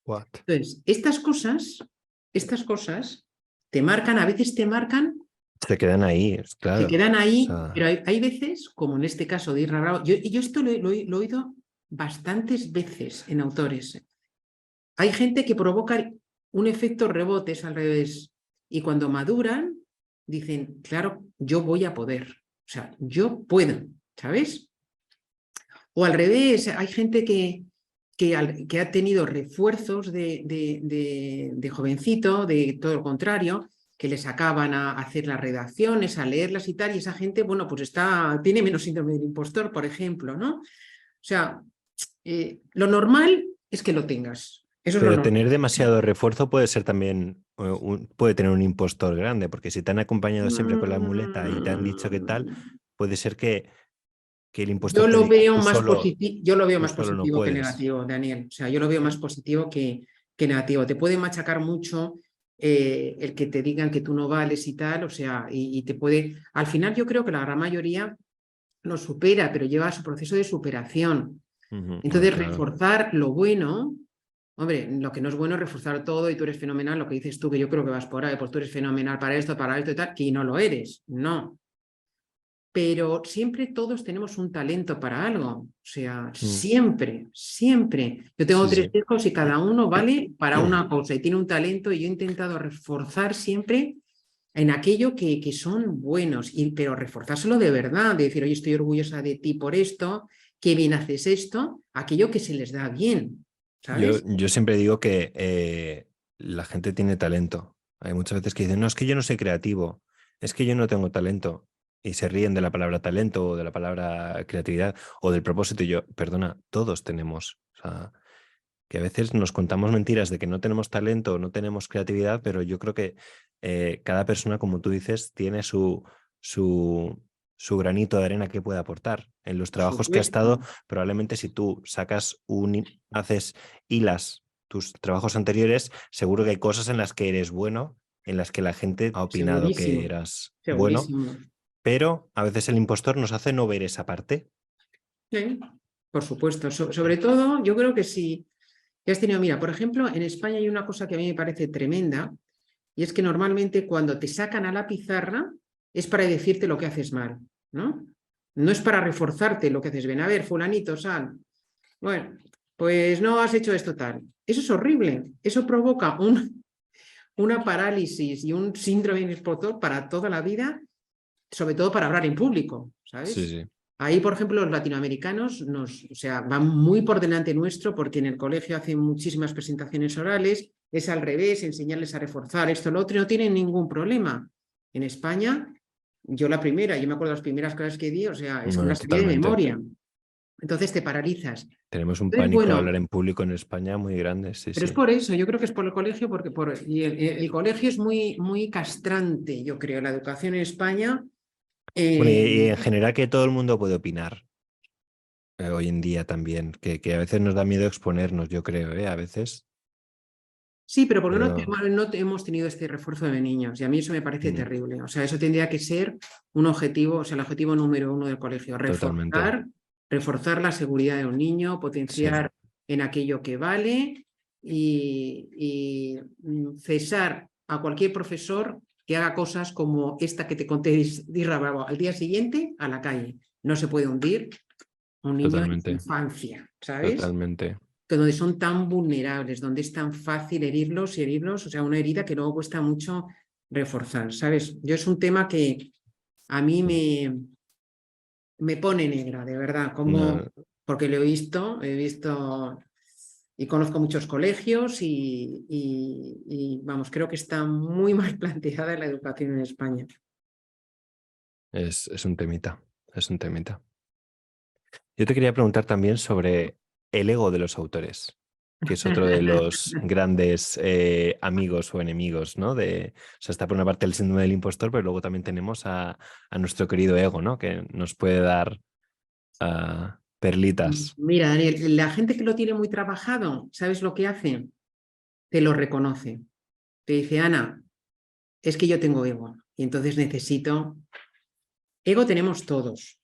What? Entonces, estas cosas te marcan, a veces te marcan, Se quedan ahí, claro. se quedan ahí, O sea, pero hay veces, como en este caso de Irra Bravo, yo esto lo he oído bastantes veces en autores. Hay gente que provoca un efecto rebotes al revés, y cuando maduran dicen, claro, yo voy a poder, o sea, yo puedo, ¿sabes? O al revés, hay gente que ha tenido refuerzos de jovencito, de todo lo contrario, que les acaban a hacer las redacciones, a leerlas y tal, y esa gente, bueno, pues tiene menos síndrome del impostor, por ejemplo, ¿no? O sea, lo normal es que lo tengas. Eso es lo pero normal. tener demasiado refuerzo puede ser también, puede tener un impostor grande, porque si te han acompañado siempre con la muleta y te han dicho qué tal, puede ser que el impostor Yo te lo diga, veo más tú solo no positivo que puedes. negativo, Daniel. O sea, yo lo veo más positivo que negativo. Te puede machacar mucho el que te digan que tú no vales y tal, o sea, y te puede. Al final, yo creo que la gran mayoría lo supera, pero lleva a su proceso de superación. Entonces, Claro. reforzar lo bueno. Hombre, lo que no es bueno es reforzar todo y tú eres fenomenal, lo que dices tú, que yo creo que vas por ahí, pues tú eres fenomenal para esto y tal, que no lo eres. No. Pero siempre todos tenemos un talento para algo, o sea, siempre. Yo tengo Sí, 3 sí. hijos y cada uno vale para una cosa y tiene un talento, y yo he intentado reforzar siempre en aquello que son buenos, pero reforzárselo de verdad, de decir, oye, estoy orgullosa de ti por esto, qué bien haces esto, aquello que se les da bien, ¿sabes? Yo siempre digo que la gente tiene talento. Hay muchas veces que dicen, no, es que yo no soy creativo, es que yo no tengo talento. Y se ríen de la palabra talento o de la palabra creatividad o del propósito. Y yo, perdona, todos tenemos. O sea, que a veces nos contamos mentiras de que no tenemos talento o no tenemos creatividad, pero yo creo que cada persona, como tú dices, tiene su granito de arena que puede aportar. En los Por trabajos que ha estado, supuesto. probablemente si tú haces hilas tus trabajos anteriores, seguro que hay cosas en las que eres bueno, en las que la gente ha opinado que Segurísimo, eras bueno, segurísimo. pero a veces el impostor nos hace no ver esa parte. Sí, por supuesto. Sobre todo, yo creo que sí. Que has tenido, mira, por ejemplo, en España hay una cosa que a mí me parece tremenda, y es que normalmente cuando te sacan a la pizarra es para decirte lo que haces mal, ¿no? No es para reforzarte lo que haces bien. A ver, fulanito, sal. Bueno, pues no has hecho esto tal. Eso es horrible. Eso provoca una parálisis y un síndrome impostor para toda la vida, sobre todo para hablar en público, ¿sabes? Sí, sí. Ahí, por ejemplo, los latinoamericanos o sea, van muy por delante nuestro porque en el colegio hacen muchísimas presentaciones orales, es al revés, enseñarles a reforzar esto, lo otro, y no tienen ningún problema. En España, yo la primera, yo me acuerdo de las primeras clases que di, o sea, es que me No, las sabía de totalmente. memoria. Entonces te paralizas. Tenemos un Entonces, pánico a bueno, hablar en público en España muy grande, sí, pero es sí. por eso, yo creo que es por el colegio, porque y el colegio es muy, muy castrante, yo creo, la educación en España. Bueno, y en general que todo el mundo puede opinar hoy en día también, que a veces nos da miedo exponernos, yo creo, a veces. Sí, pero porque Pero no hemos tenido este refuerzo de niños y a mí eso me parece mm, terrible. O sea, eso tendría que ser un objetivo, o sea, el objetivo número uno del colegio, totalmente, reforzar la seguridad de un niño, sí, potenciar en aquello que vale y cesar a cualquier profesor que haga cosas como esta que te conté Dirra Bravo. Al día siguiente, a la calle. No se puede hundir un niño en su totalmente, infancia, ¿sabes? totalmente. Que donde son tan vulnerables, donde es tan fácil herirlos y herirlos, o sea, una herida que luego cuesta mucho reforzar, ¿sabes? Yo es un tema que a mí me pone negra, de verdad, como, No, porque lo he visto y conozco muchos colegios y vamos, creo que está muy mal planteada la educación en España. es un temita, es un temita. Yo te quería preguntar también sobre el ego de los autores, que es otro de los grandes amigos o enemigos, ¿no? O sea, está por una parte el síndrome del impostor, pero luego también tenemos a nuestro querido ego, ¿no? Que nos puede dar perlitas. Mira, Daniel, la gente que lo tiene muy trabajado, ¿sabes lo que hace? Te lo reconoce. Te dice, Ana, es que yo tengo ego y entonces necesito... Ego tenemos todos,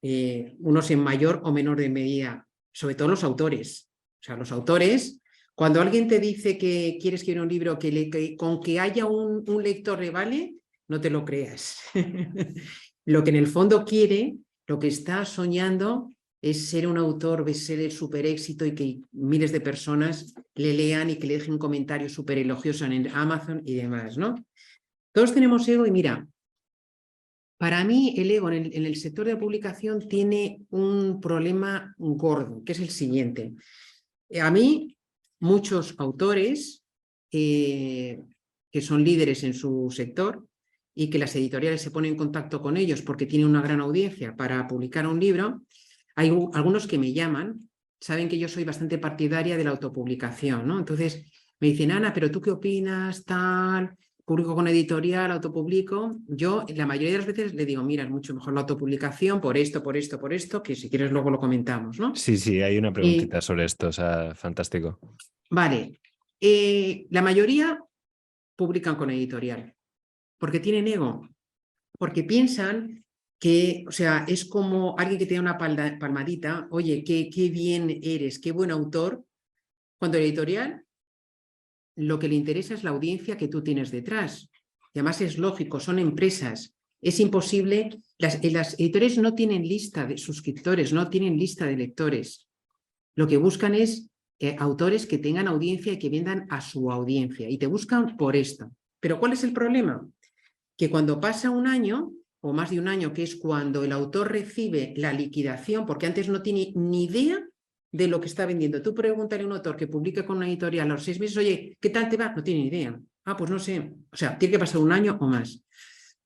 unos en mayor o menor de medida, sobre todo los autores. O sea, los autores, cuando alguien te dice que quiere escribir un libro que con que haya un lector le vale, no te lo creas. Lo que en el fondo quiere, lo que está soñando es ser un autor bestseller súper éxito y que miles de personas le lean y que le dejen comentarios súper elogiosos en Amazon y demás, ¿no? Todos tenemos ego y mira, para mí el ego en el sector de publicación tiene un problema gordo, que es el siguiente. A mí, muchos autores que son líderes en su sector y que las editoriales se ponen en contacto con ellos porque tienen una gran audiencia para publicar un libro, hay algunos que me llaman, saben que yo soy bastante partidaria de la autopublicación, ¿no? Entonces me dicen, Ana, pero ¿tú qué opinas? Tal, publico con editorial, autopublico. Yo la mayoría de las veces le digo, mira, es mucho mejor la autopublicación por esto, por esto, por esto, que si quieres luego lo comentamos, ¿no? Sí, sí, hay una Eh, preguntita sobre esto, o sea, fantástico. vale, la mayoría publican con editorial porque tienen ego, porque piensan que, o sea, es como alguien que te da una palmadita, oye, qué bien eres, qué buen autor, cuando el editorial lo que le interesa es la audiencia que tú tienes detrás. Y además es lógico, son empresas. Es imposible, las editores no tienen lista de suscriptores, no tienen lista de lectores. Lo que buscan es autores que tengan audiencia y que vendan a su audiencia. Y te buscan por esto. Pero ¿cuál es el problema? Que cuando pasa un año, o más de un año, que es cuando el autor recibe la liquidación, porque antes no tiene ni idea de lo que está vendiendo. Tú pregúntale a un autor que publica con una editorial a los 6 meses, oye, ¿qué tal te va? No tiene ni idea. Ah, pues no sé. O sea, tiene que pasar un año o más.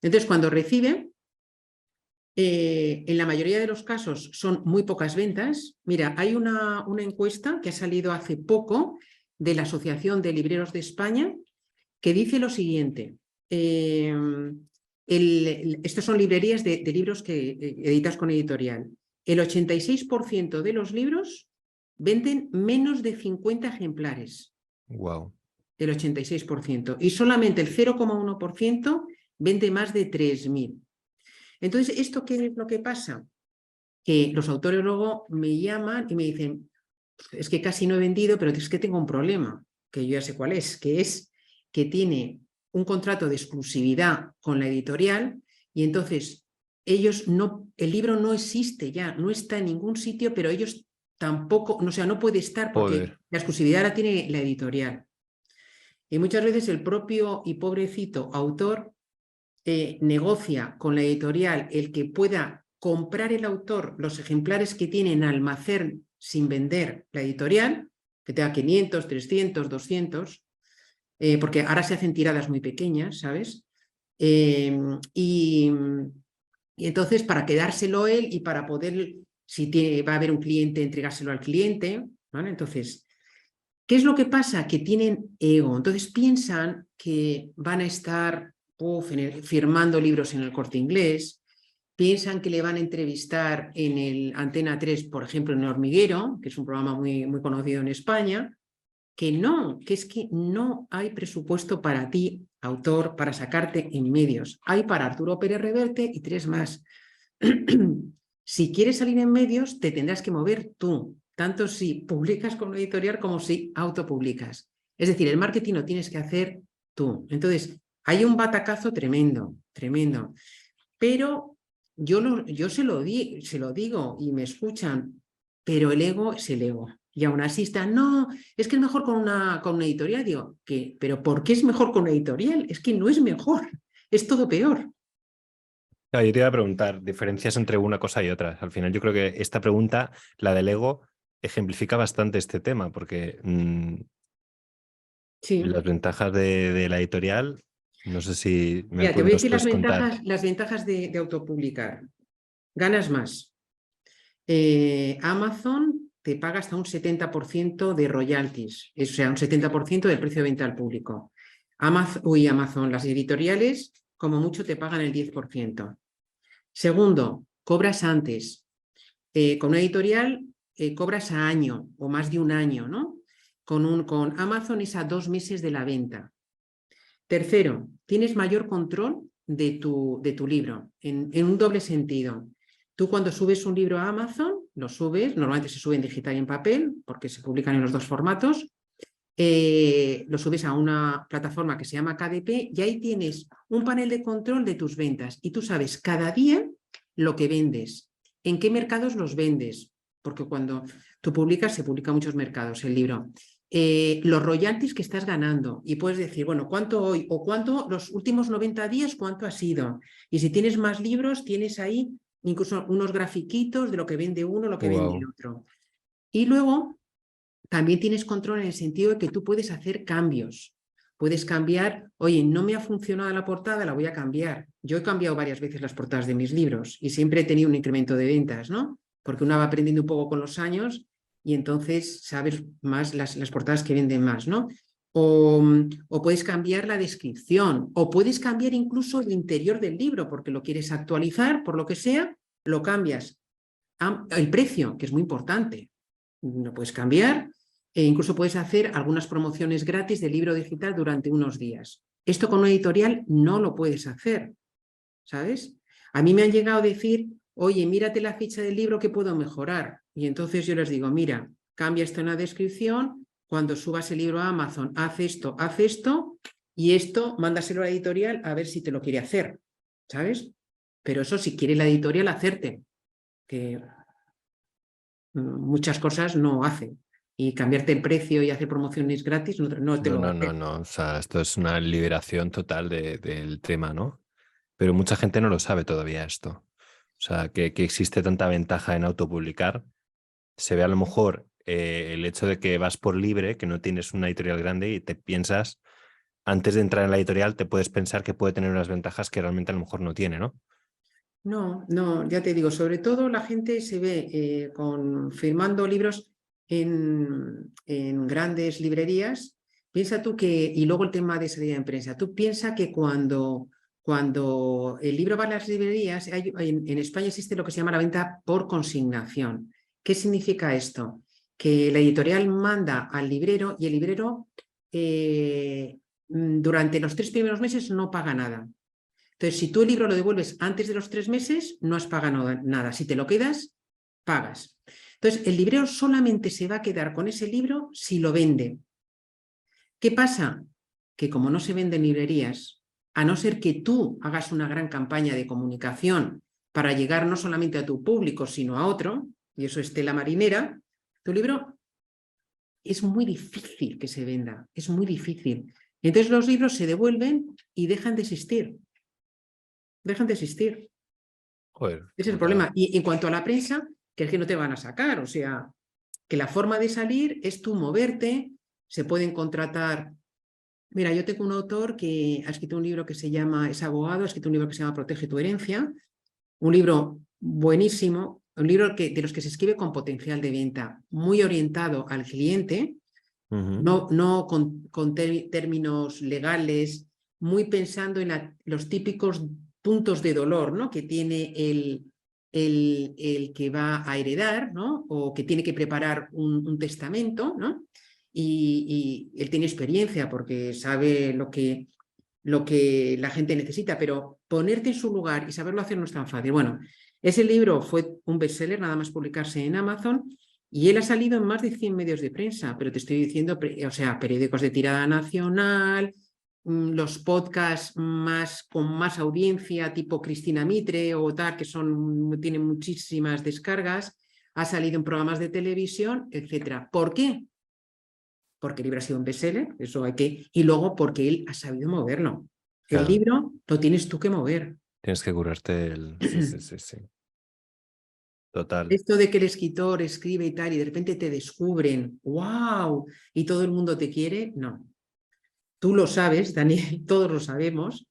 Entonces, cuando recibe, en la mayoría de los casos son muy pocas ventas. Mira, hay una encuesta que ha salido hace poco de la Asociación de Libreros de España que dice lo siguiente. Estos son librerías de libros que editas con editorial. El 86% de los libros venden menos de 50 ejemplares. Wow. El 86%. Y solamente el 0,1% vende más de 3.000. Entonces, ¿esto qué es lo que pasa? Que los autores luego me llaman y me dicen, es que casi no he vendido, pero es que tengo un problema, que yo ya sé cuál es, que es que tiene un contrato de exclusividad con la editorial y entonces ellos no, el libro no existe ya, no está en ningún sitio, pero ellos tampoco, o sea, no puede estar porque Joder. la exclusividad la tiene la editorial. Y muchas veces el propio y pobrecito autor negocia con la editorial el que pueda comprar el autor los ejemplares que tiene en almacén sin vender la editorial, que tenga 500, 300, 200, porque ahora se hacen tiradas muy pequeñas, ¿sabes? Y entonces para quedárselo él y para poder, si va a haber un cliente, entregárselo al cliente, ¿vale? Entonces, ¿qué es lo que pasa? Que tienen ego, entonces piensan que van a estar firmando libros en el Corte Inglés, piensan que le van a entrevistar en el Antena 3, por ejemplo, en El Hormiguero, que es un programa muy, muy conocido en España, que no, que es que no hay presupuesto para ti, autor, para sacarte en medios. Hay para Arturo Pérez Reverte y 3 más. Si quieres salir en medios, te tendrás que mover tú, tanto si publicas con una editorial como si autopublicas. Es decir, el marketing lo tienes que hacer tú. Entonces, hay un batacazo tremendo, tremendo. Pero yo se lo digo y me escuchan, pero el ego es el ego. Y aún así está, no, es que es mejor con una editorial. Digo, ¿pero por qué es mejor con una editorial? Es que no es mejor, es todo peor. Claro, yo te iba a preguntar diferencias entre una cosa y otra. Al final yo creo que esta pregunta, la del ego, ejemplifica bastante este tema, porque Sí. las ventajas de la editorial, no sé si Mira, te voy a nos decir puedes contar. las ventajas de autopublicar. Ganas más. Amazon te paga hasta un 70% de royalties, o sea, un 70% del precio de venta al público. Amazon, las editoriales, como mucho te pagan el 10%. Segundo, cobras antes. Con una editorial cobras a año o más de un año, ¿no? Con Amazon es a 2 meses de la venta. Tercero, tienes mayor control de tu libro, en un doble sentido. Tú cuando subes un libro a Amazon, lo subes, normalmente se sube en digital y en papel, porque se publican en los 2 formatos, lo subes a una plataforma que se llama KDP y ahí tienes un panel de control de tus ventas y tú sabes cada día lo que vendes, en qué mercados los vendes, porque cuando tú publicas, se publica en muchos mercados el libro. Los royalties que estás ganando y puedes decir, bueno, ¿cuánto hoy? O ¿cuánto los últimos 90 días? ¿Cuánto ha sido? Y si tienes más libros, tienes ahí incluso unos grafiquitos de lo que vende uno, lo que vende el otro. Y luego también tienes control en el sentido de que tú puedes hacer cambios. Puedes cambiar, oye, no me ha funcionado la portada, la voy a cambiar. Yo he cambiado varias veces las portadas de mis libros y siempre he tenido un incremento de ventas, ¿no? Porque una va aprendiendo un poco con los años y entonces sabes más las portadas que venden más, ¿no? O puedes cambiar la descripción, o puedes cambiar incluso el interior del libro porque lo quieres actualizar, por lo que sea, lo cambias. El precio, que es muy importante, lo puedes cambiar e incluso puedes hacer algunas promociones gratis de libro digital durante unos días. Esto con una editorial no lo puedes hacer, ¿sabes? A mí me han llegado a decir, oye, mírate la ficha del libro que puedo mejorar. Y entonces yo les digo, mira, cambia esto en la descripción, cuando subas el libro a Amazon, haz esto, y esto mándaselo a la editorial a ver si te lo quiere hacer, ¿sabes? Pero eso si quiere la editorial hacerte, que muchas cosas no hace. Y cambiarte el precio y hacer promociones gratis no te lo va a hacer. No. O sea, esto es una liberación total del tema, ¿no? Pero mucha gente no lo sabe todavía esto. O sea, que existe tanta ventaja en autopublicar. Se ve a lo mejor el hecho de que vas por libre, que no tienes una editorial grande y te piensas, antes de entrar en la editorial, te puedes pensar que puede tener unas ventajas que realmente a lo mejor no tiene, ¿no? No, ya te digo, sobre todo la gente se ve firmando libros en grandes librerías. Piensa tú que, y luego el tema de salida en prensa, tú piensa que cuando el libro va a las librerías, en España existe lo que se llama la venta por consignación. ¿Qué significa esto? Que la editorial manda al librero y el librero durante los 3 primeros meses no paga nada. Entonces, si tú el libro lo devuelves antes de los 3 meses, no has pagado nada. Si te lo quedas, pagas. Entonces, el librero solamente se va a quedar con ese libro si lo vende. ¿Qué pasa? Que como no se vende en librerías, a no ser que tú hagas una gran campaña de comunicación para llegar no solamente a tu público, sino a otro, y eso es tela marinera, tu libro es muy difícil que se venda, es muy difícil. Entonces los libros se devuelven y dejan de existir. Dejan de existir. Joder, Ese es el problema. Y en cuanto a la prensa, que es que no te van a sacar, o sea, que la forma de salir es tú moverte, se pueden contratar. Mira, yo tengo un autor que ha escrito un libro que se llama, es abogado, ha escrito un libro que se llama Protege tu herencia, un libro buenísimo, un libro de los que se escribe con potencial de venta, muy orientado al cliente, no con términos legales, muy pensando en los típicos puntos de dolor, ¿no? Que tiene el que va a heredar, ¿no? O que tiene que preparar un testamento, ¿no? Y él tiene experiencia porque sabe lo que la gente necesita, pero ponerte en su lugar y saberlo hacer no es tan fácil. Bueno, ese libro fue un bestseller, nada más publicarse en Amazon, y él ha salido en más de 100 medios de prensa, pero te estoy diciendo, o sea, periódicos de tirada nacional, los podcasts con más audiencia, tipo Cristina Mitre o tal, que tienen muchísimas descargas, ha salido en programas de televisión, etcétera. ¿Por qué? Porque el libro ha sido un bestseller, eso hay que, y luego porque él ha sabido moverlo. El Claro, libro lo tienes tú que mover. tienes que currarte el... Sí, sí, sí, sí. Total. Esto de que el escritor escribe y tal, y de repente te descubren, wow, y todo el mundo te quiere, no. Tú lo sabes, Daniel, todos lo sabemos,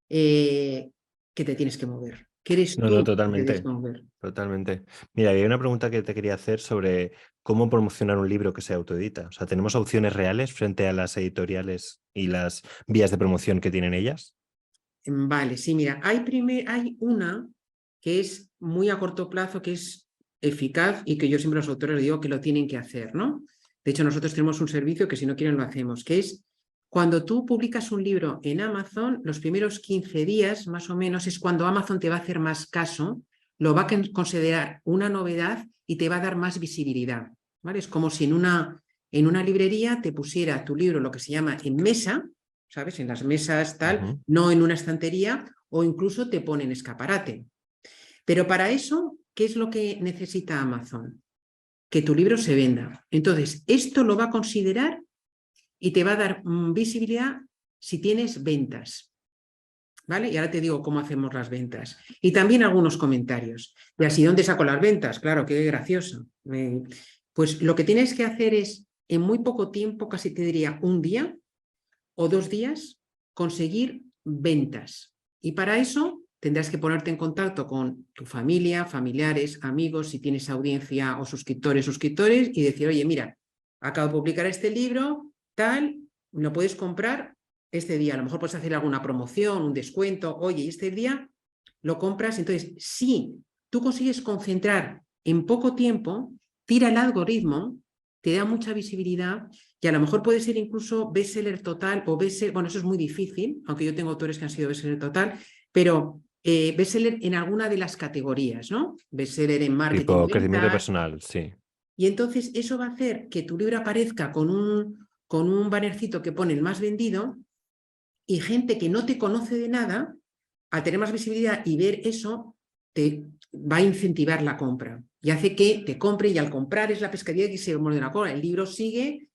que te tienes que mover. Que eres No, no, tú que te tienes totalmente. que mover. Totalmente. Mira, hay una pregunta que te quería hacer sobre cómo promocionar un libro que sea autoedita. O sea, ¿tenemos opciones reales frente a las editoriales y las vías de promoción que tienen ellas? Vale, sí, mira, hay una que es muy a corto plazo, que es eficaz y que yo siempre a los autores les digo que lo tienen que hacer, ¿no? De hecho, nosotros tenemos un servicio que si no quieren lo hacemos, que es cuando tú publicas un libro en Amazon, los primeros 15 días más o menos es cuando Amazon te va a hacer más caso, lo va a considerar una novedad y te va a dar más visibilidad, ¿vale? Es como si en una librería te pusiera tu libro, lo que se llama en mesa, ¿sabes? En las mesas tal, no en una estantería, o incluso te ponen escaparate. Pero para eso, ¿qué es lo que necesita Amazon? Que tu libro se venda. Entonces, esto lo va a considerar y te va a dar visibilidad si tienes ventas. ¿Vale? Y ahora te digo cómo hacemos las ventas. Y también algunos comentarios. Y así, ¿dónde saco las ventas? Claro, qué gracioso. Pues lo que tienes que hacer es, en muy poco tiempo, casi te diría un día o 2 días, conseguir ventas. Y para eso tendrás que ponerte en contacto con tu familia, familiares, amigos, si tienes audiencia o suscriptores, y decir, oye, mira, acabo de publicar este libro, tal, lo puedes comprar este día. A lo mejor puedes hacer alguna promoción, un descuento, oye, y este día lo compras. Entonces, si tú consigues concentrar en poco tiempo, tira el algoritmo, te da mucha visibilidad y a lo mejor puede ser incluso bestseller total o bestseller, bueno, eso es muy difícil, aunque yo tengo autores que han sido bestseller total, pero bestseller en alguna de las categorías, ¿no? Bestseller en marketing Tipo y crecimiento ventas. personal, sí. Y entonces eso va a hacer que tu libro aparezca con un bannercito que pone el más vendido y gente que no te conoce de nada, al tener más visibilidad y ver eso, te va a incentivar la compra y hace que te compre, y al comprar es la pescadilla que se muerde la cola. El libro sigue,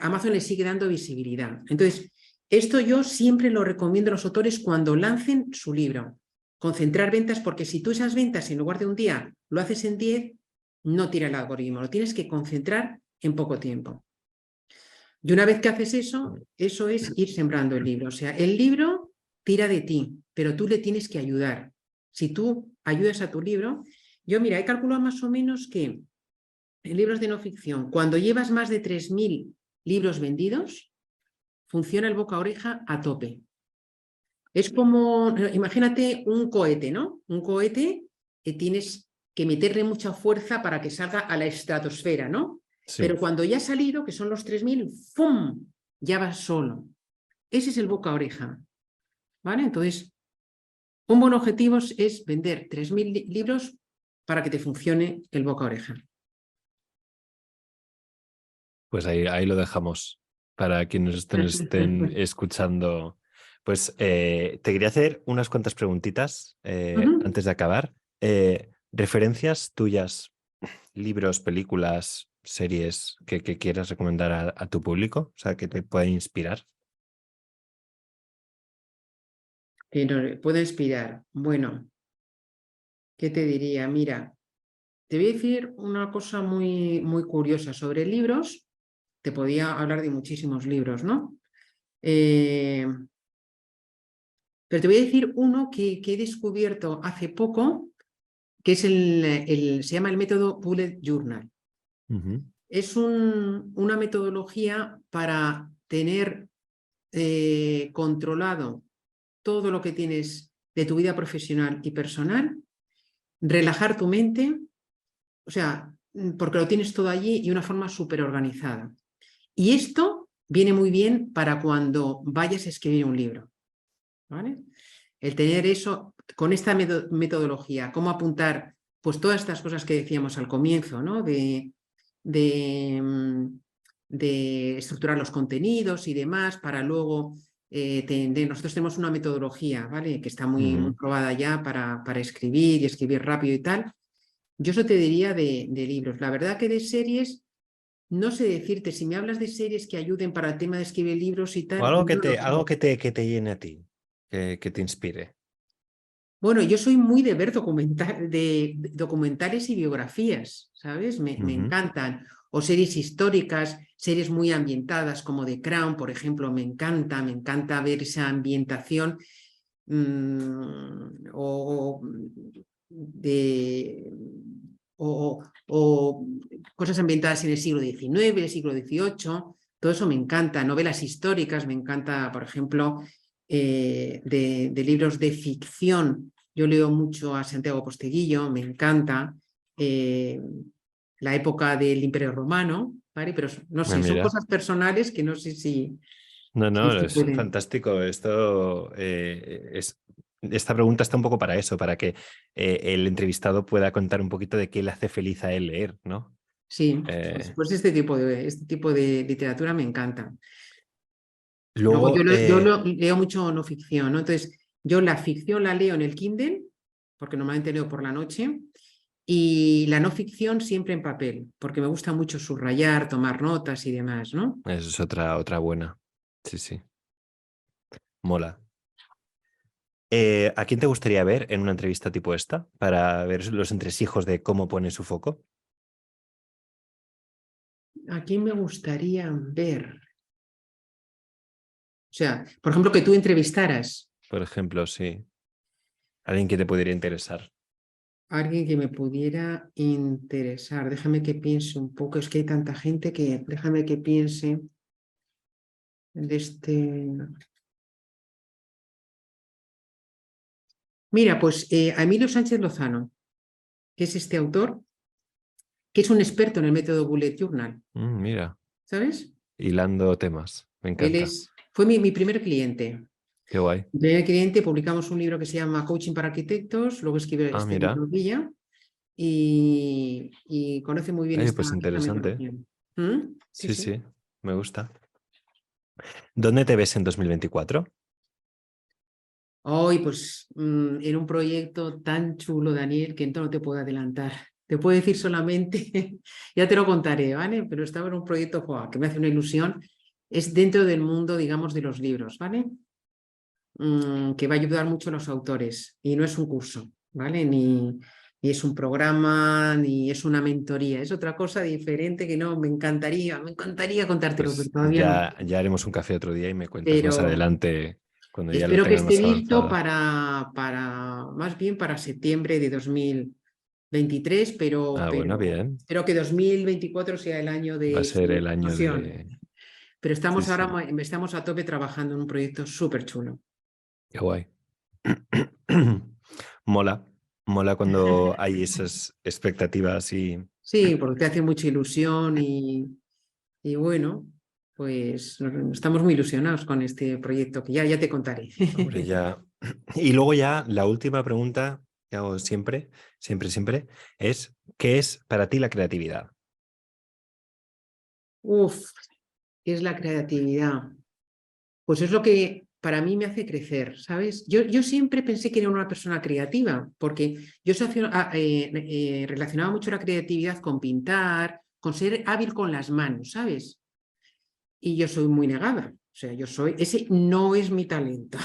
Amazon le sigue dando visibilidad. Entonces, esto yo siempre lo recomiendo a los autores cuando lancen su libro. Concentrar ventas, porque si tú esas ventas en lugar de un día lo haces en 10, no tira el algoritmo, lo tienes que concentrar en poco tiempo. Y una vez que haces eso es ir sembrando el libro. O sea, el libro tira de ti, pero tú le tienes que ayudar. Si tú ayudas a tu libro, yo mira, he calculado más o menos que en libros de no ficción, cuando llevas más de 3.000 libros vendidos, funciona el boca a oreja a tope. Es como, imagínate un cohete, ¿no? Un cohete que tienes que meterle mucha fuerza para que salga a la estratosfera, ¿no? Sí. Pero cuando ya ha salido, que son los 3.000, ¡fum! Ya va solo. Ese es el boca a oreja, ¿vale? Entonces, un buen objetivo es vender 3.000 libros para que te funcione el boca a oreja. Pues ahí lo dejamos para quienes estén escuchando. Pues te quería hacer unas cuantas preguntitas antes de acabar. ¿Referencias tuyas, libros, películas, series que quieras recomendar a tu público? O sea, que te pueda inspirar. que nos pueda inspirar. Bueno, ¿qué te diría? Mira, te voy a decir una cosa muy, muy curiosa sobre libros. Te podía hablar de muchísimos libros, ¿no? Pero te voy a decir uno que he descubierto hace poco, que es se llama el método Bullet Journal. Es una metodología para tener controlado todo lo que tienes de tu vida profesional y personal, relajar tu mente, o sea, porque lo tienes todo allí y una forma súper organizada. Y esto viene muy bien para cuando vayas a escribir un libro, ¿vale? El tener eso con esta metodología, cómo apuntar pues todas estas cosas que decíamos al comienzo, ¿no? De, de estructurar los contenidos y demás para luego nosotros tenemos una metodología, ¿vale? Que está muy, muy probada ya para escribir y escribir rápido y tal. Yo eso te diría de libros. La verdad que de series, no sé decirte, si me hablas de series que ayuden para el tema de escribir libros y O tal, algo no lo sé. que te llene a ti, que te inspire. Bueno, yo soy muy de ver de documentales y biografías, ¿sabes? Me encantan. O series históricas, series muy ambientadas como The Crown, por ejemplo, me encanta ver esa ambientación. O, de, o cosas ambientadas en el siglo XIX, el siglo XVIII, todo eso me encanta. Novelas históricas, me encanta, por ejemplo, de libros de ficción. Yo leo mucho a Santiago Posteguillo, me encanta. La época del Imperio Romano, ¿vale? Pero no sé, son Mira. cosas personales que no sé No, si no, se es pueden. fantástico. Esta pregunta está un poco para eso, para que el entrevistado pueda contar un poquito de qué le hace feliz a él leer, ¿no? Sí, Eh, pues este tipo de literatura me encanta. Luego luego, leo mucho no ficción, ¿no? Entonces, yo la ficción la leo en el Kindle, porque normalmente leo por la noche, y la no ficción siempre en papel, porque me gusta mucho subrayar, tomar notas y demás, ¿no? eso es otra buena. Sí, sí, mola. ¿A quién te gustaría ver en una entrevista tipo esta para ver los entresijos de cómo pone su foco? ¿A quién me gustaría ver? O sea, por ejemplo, que tú entrevistaras Por ejemplo, sí. Alguien que te podría interesar. a alguien que me pudiera interesar. Déjame que piense un poco, es que hay tanta gente que déjame que piense de este... Mira, pues a Emilio Sánchez Lozano, que es este autor, que es un experto en el método Bullet Journal, Mira, ¿sabes? hilando temas. Me Él encanta. fue mi primer cliente. Qué guay. Mi primer cliente, publicamos un libro que se llama Coaching para Arquitectos, luego escribe Ah, este mira. libro Villa y conoce muy bien Ay, pues esta interesante. metodología. ¿Mm? Sí, Sí, sí. sí, me gusta. ¿Dónde te ves en 2024? Hoy, pues, en un proyecto tan chulo, Daniel, que no te puedo adelantar. Te puedo decir solamente, ya te lo contaré, ¿vale? Pero estaba en un proyecto ¡buah!, que me hace una ilusión. Es dentro del mundo, digamos, de los libros, ¿vale? Que va a ayudar mucho a los autores. Y no es un curso, ¿vale? Ni es un programa, ni es una mentoría. Es otra cosa diferente que no, me encantaría contártelo, pero Pues todavía no. ya haremos un café otro día y me cuentas más Pero adelante cuando ya lo espero que tengas esté más listo avanzado. más bien para septiembre de 2023, Ah, bueno, pero bien. espero que 2024 sea el año Va a de ser su el año explosión. de... Pero Sí, estamos ahora, sí, estamos a tope trabajando en un proyecto súper chulo. qué guay. Mola, mola cuando hay esas expectativas y... Sí, porque te hace mucha ilusión y bueno, pues estamos muy ilusionados con este proyecto que ya te contaré. Hombre, ya... Y luego ya la última pregunta que hago siempre, es ¿qué es para ti la creatividad? Uf, ¿qué es la creatividad? Pues es lo que para mí me hace crecer, ¿sabes? Yo siempre pensé que era una persona creativa, porque yo relacionaba mucho la creatividad con pintar, con ser hábil con las manos, ¿sabes? Y yo soy muy negada, o sea, ese no es mi talento.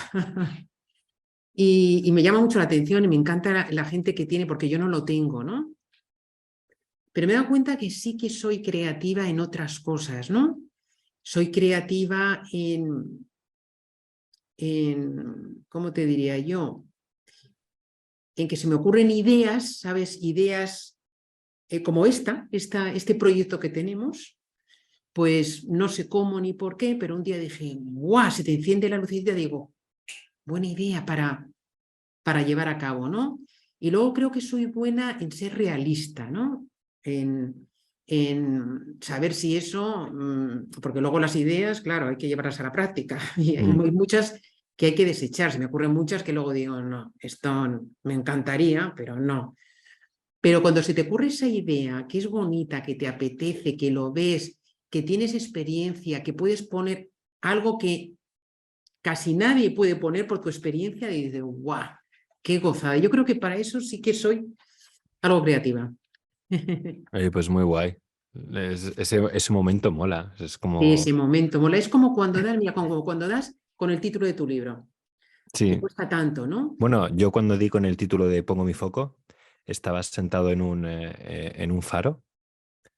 Y me llama mucho la atención y me encanta la gente que tiene, porque yo no lo tengo, ¿no? Pero me he dado cuenta que sí que soy creativa en otras cosas, ¿no? Soy creativa ¿cómo te diría yo? En que se me ocurren ideas, ¿sabes? Ideas como este proyecto que tenemos, pues no sé cómo ni por qué, pero un día dije, ¡guau! Se te enciende la lucecita y digo, buena idea para llevar a cabo, ¿no? Y luego creo que soy buena en ser realista, ¿no? En saber si eso, porque luego las ideas, claro, hay que llevarlas a la práctica y hay muchas que hay que desechar. Se me ocurren muchas que luego digo, no, esto me encantaría, pero no. Pero cuando se te ocurre esa idea que es bonita, que te apetece, que lo ves, que tienes experiencia, que puedes poner algo que casi nadie puede poner por tu experiencia, y dices, ¡guau! ¡Qué gozada! Yo creo que para eso sí que soy algo creativa. Oye, pues muy guay. Ese momento mola. Es como... Ese momento mola. Es como cuando das, mira, como cuando das con el título de tu libro, que Sí. cuesta tanto, ¿no? Bueno, yo cuando di con el título de Pongo mi foco, estaba sentado en un faro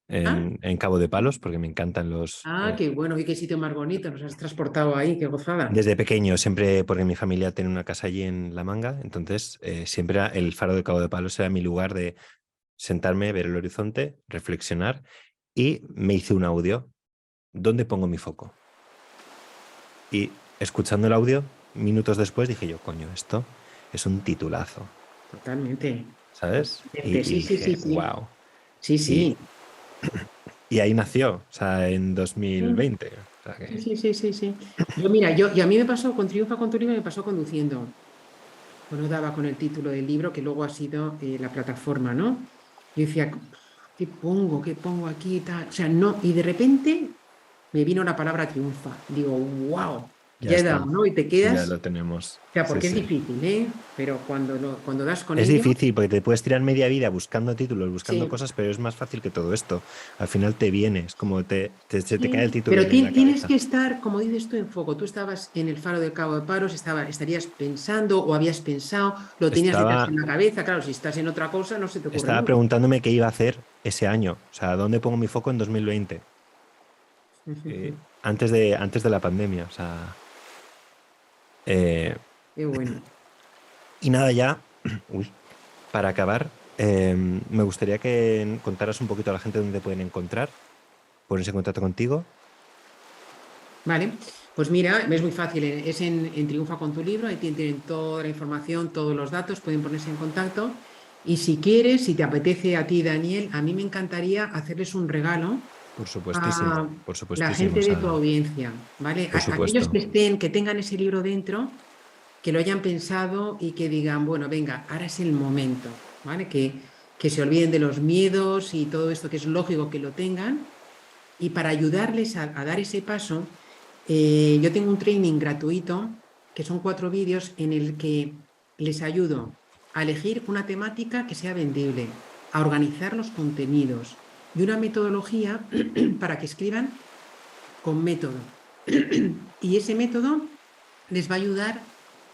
Ah, en Cabo de Palos, porque me encantan los... qué bueno, y qué sitio más bonito, nos has transportado ahí, qué gozada. desde pequeño, siempre, porque mi familia tiene una casa allí en La Manga, entonces siempre el faro de Cabo de Palos era mi lugar de sentarme, ver el horizonte, reflexionar, y me hice un audio. ¿Dónde pongo mi foco? Y escuchando el audio, minutos después dije yo, coño, esto es un titulazo, Totalmente. ¿sabes? Totalmente. Y Sí, sí, sí, dije, sí. wow. Sí, Y, sí. y ahí nació, o sea, en Sí, 2020. O sea sí, que sí, sí, sí, sí. Yo, mira, y a mí me pasó con Triunfa con tu libro, me pasó conduciendo. Bueno, daba con el título del libro, que luego ha sido la plataforma, ¿no? Yo decía, ¿qué pongo? ¿Qué pongo aquí? Tal. O sea, no, y de repente me vino la palabra triunfa. Digo, wow, ya ya he dado, está, ¿no? Y te ya quedas, lo tenemos. o sea, Sí, porque es sí. difícil, ¿eh? Pero cuando das con Es ello, difícil porque te puedes tirar media vida buscando títulos, buscando sí. cosas, pero es más fácil que todo esto. Al final te vienes, como se te cae el Sí, título pero en la tienes cabeza. que estar, como dices tú, en foco. Tú estabas en el faro del Cabo de Paros, estarías pensando o habías pensado, lo tenías detrás en Estaba, la cabeza. Claro, si estás en otra cosa, no se te ocurre estaba nada. preguntándome qué iba a hacer ese año, o sea, ¿dónde pongo mi foco en 2020? Antes de la pandemia, o sea... eh, Qué bueno. y nada, ya, uy, para acabar, me gustaría que contaras un poquito a la gente dónde te pueden encontrar, ponerse en contacto contigo. Vale, pues mira, es muy fácil, es en Triunfa con tu libro, ahí tienen toda la información, todos los datos, pueden ponerse en contacto. Y si quieres, si te apetece a ti, Daniel, a mí me encantaría hacerles un regalo a Por la supuestísimo, o gente de tu sea, audiencia, ¿vale? por Aquellos supuesto. que estén, que tengan ese libro dentro, que lo hayan pensado y que digan, bueno, venga, ahora es el momento, ¿vale? Que se olviden de los miedos y todo esto, que es lógico que lo tengan. Y para ayudarles a dar ese paso, yo tengo un training gratuito, que son 4 vídeos en el que les ayudo a elegir una temática que sea vendible, a organizar los contenidos y una metodología para que escriban con método. Y ese método les va a ayudar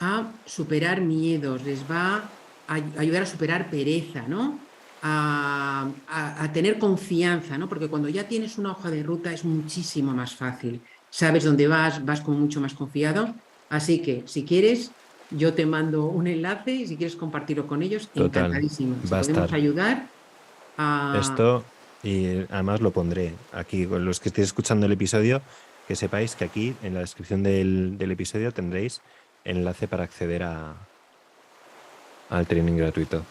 a superar miedos, les va a ayudar a superar pereza, ¿no? A tener confianza, ¿no? Porque cuando ya tienes una hoja de ruta es muchísimo más fácil. Sabes dónde vas, vas como mucho más confiado. Así que si quieres, yo te mando un enlace y si quieres compartirlo con ellos, Total, encantadísimo. Si va a podemos estar ayudar a... esto y además lo pondré aquí, con los que estéis escuchando el episodio, que sepáis que aquí en la descripción del episodio tendréis el enlace para acceder al training gratuito.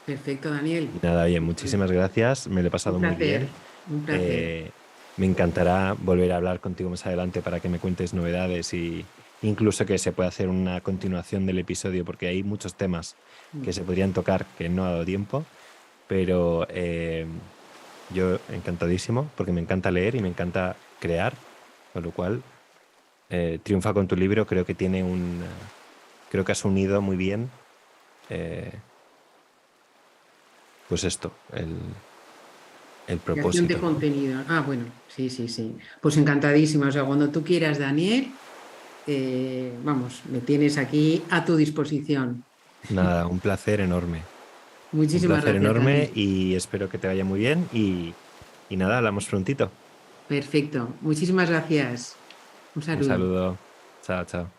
Perfecto, Y Daniel. nada, bien, muchísimas gracias, me lo he Un pasado muy bien. placer, un placer. Eh, Me encantará volver a hablar contigo más adelante para que me cuentes novedades y incluso que se pueda hacer una continuación del episodio, porque hay muchos temas que se podrían tocar que no ha dado tiempo, pero yo encantadísimo porque me encanta leer y me encanta crear, con lo cual Triunfa con tu libro creo que tiene creo que has unido muy bien, eh, pues esto, el Creación de propósito. contenido. Bueno, sí, sí, sí. Pues encantadísima. O sea, cuando tú quieras, Daniel, vamos, me tienes aquí a tu disposición. Nada, un placer enorme. Un Muchísimas placer gracias, enorme Dani. y espero que te vaya muy bien y nada, hablamos prontito. Perfecto. Muchísimas gracias. Un Un saludo. saludo. Chao, chao.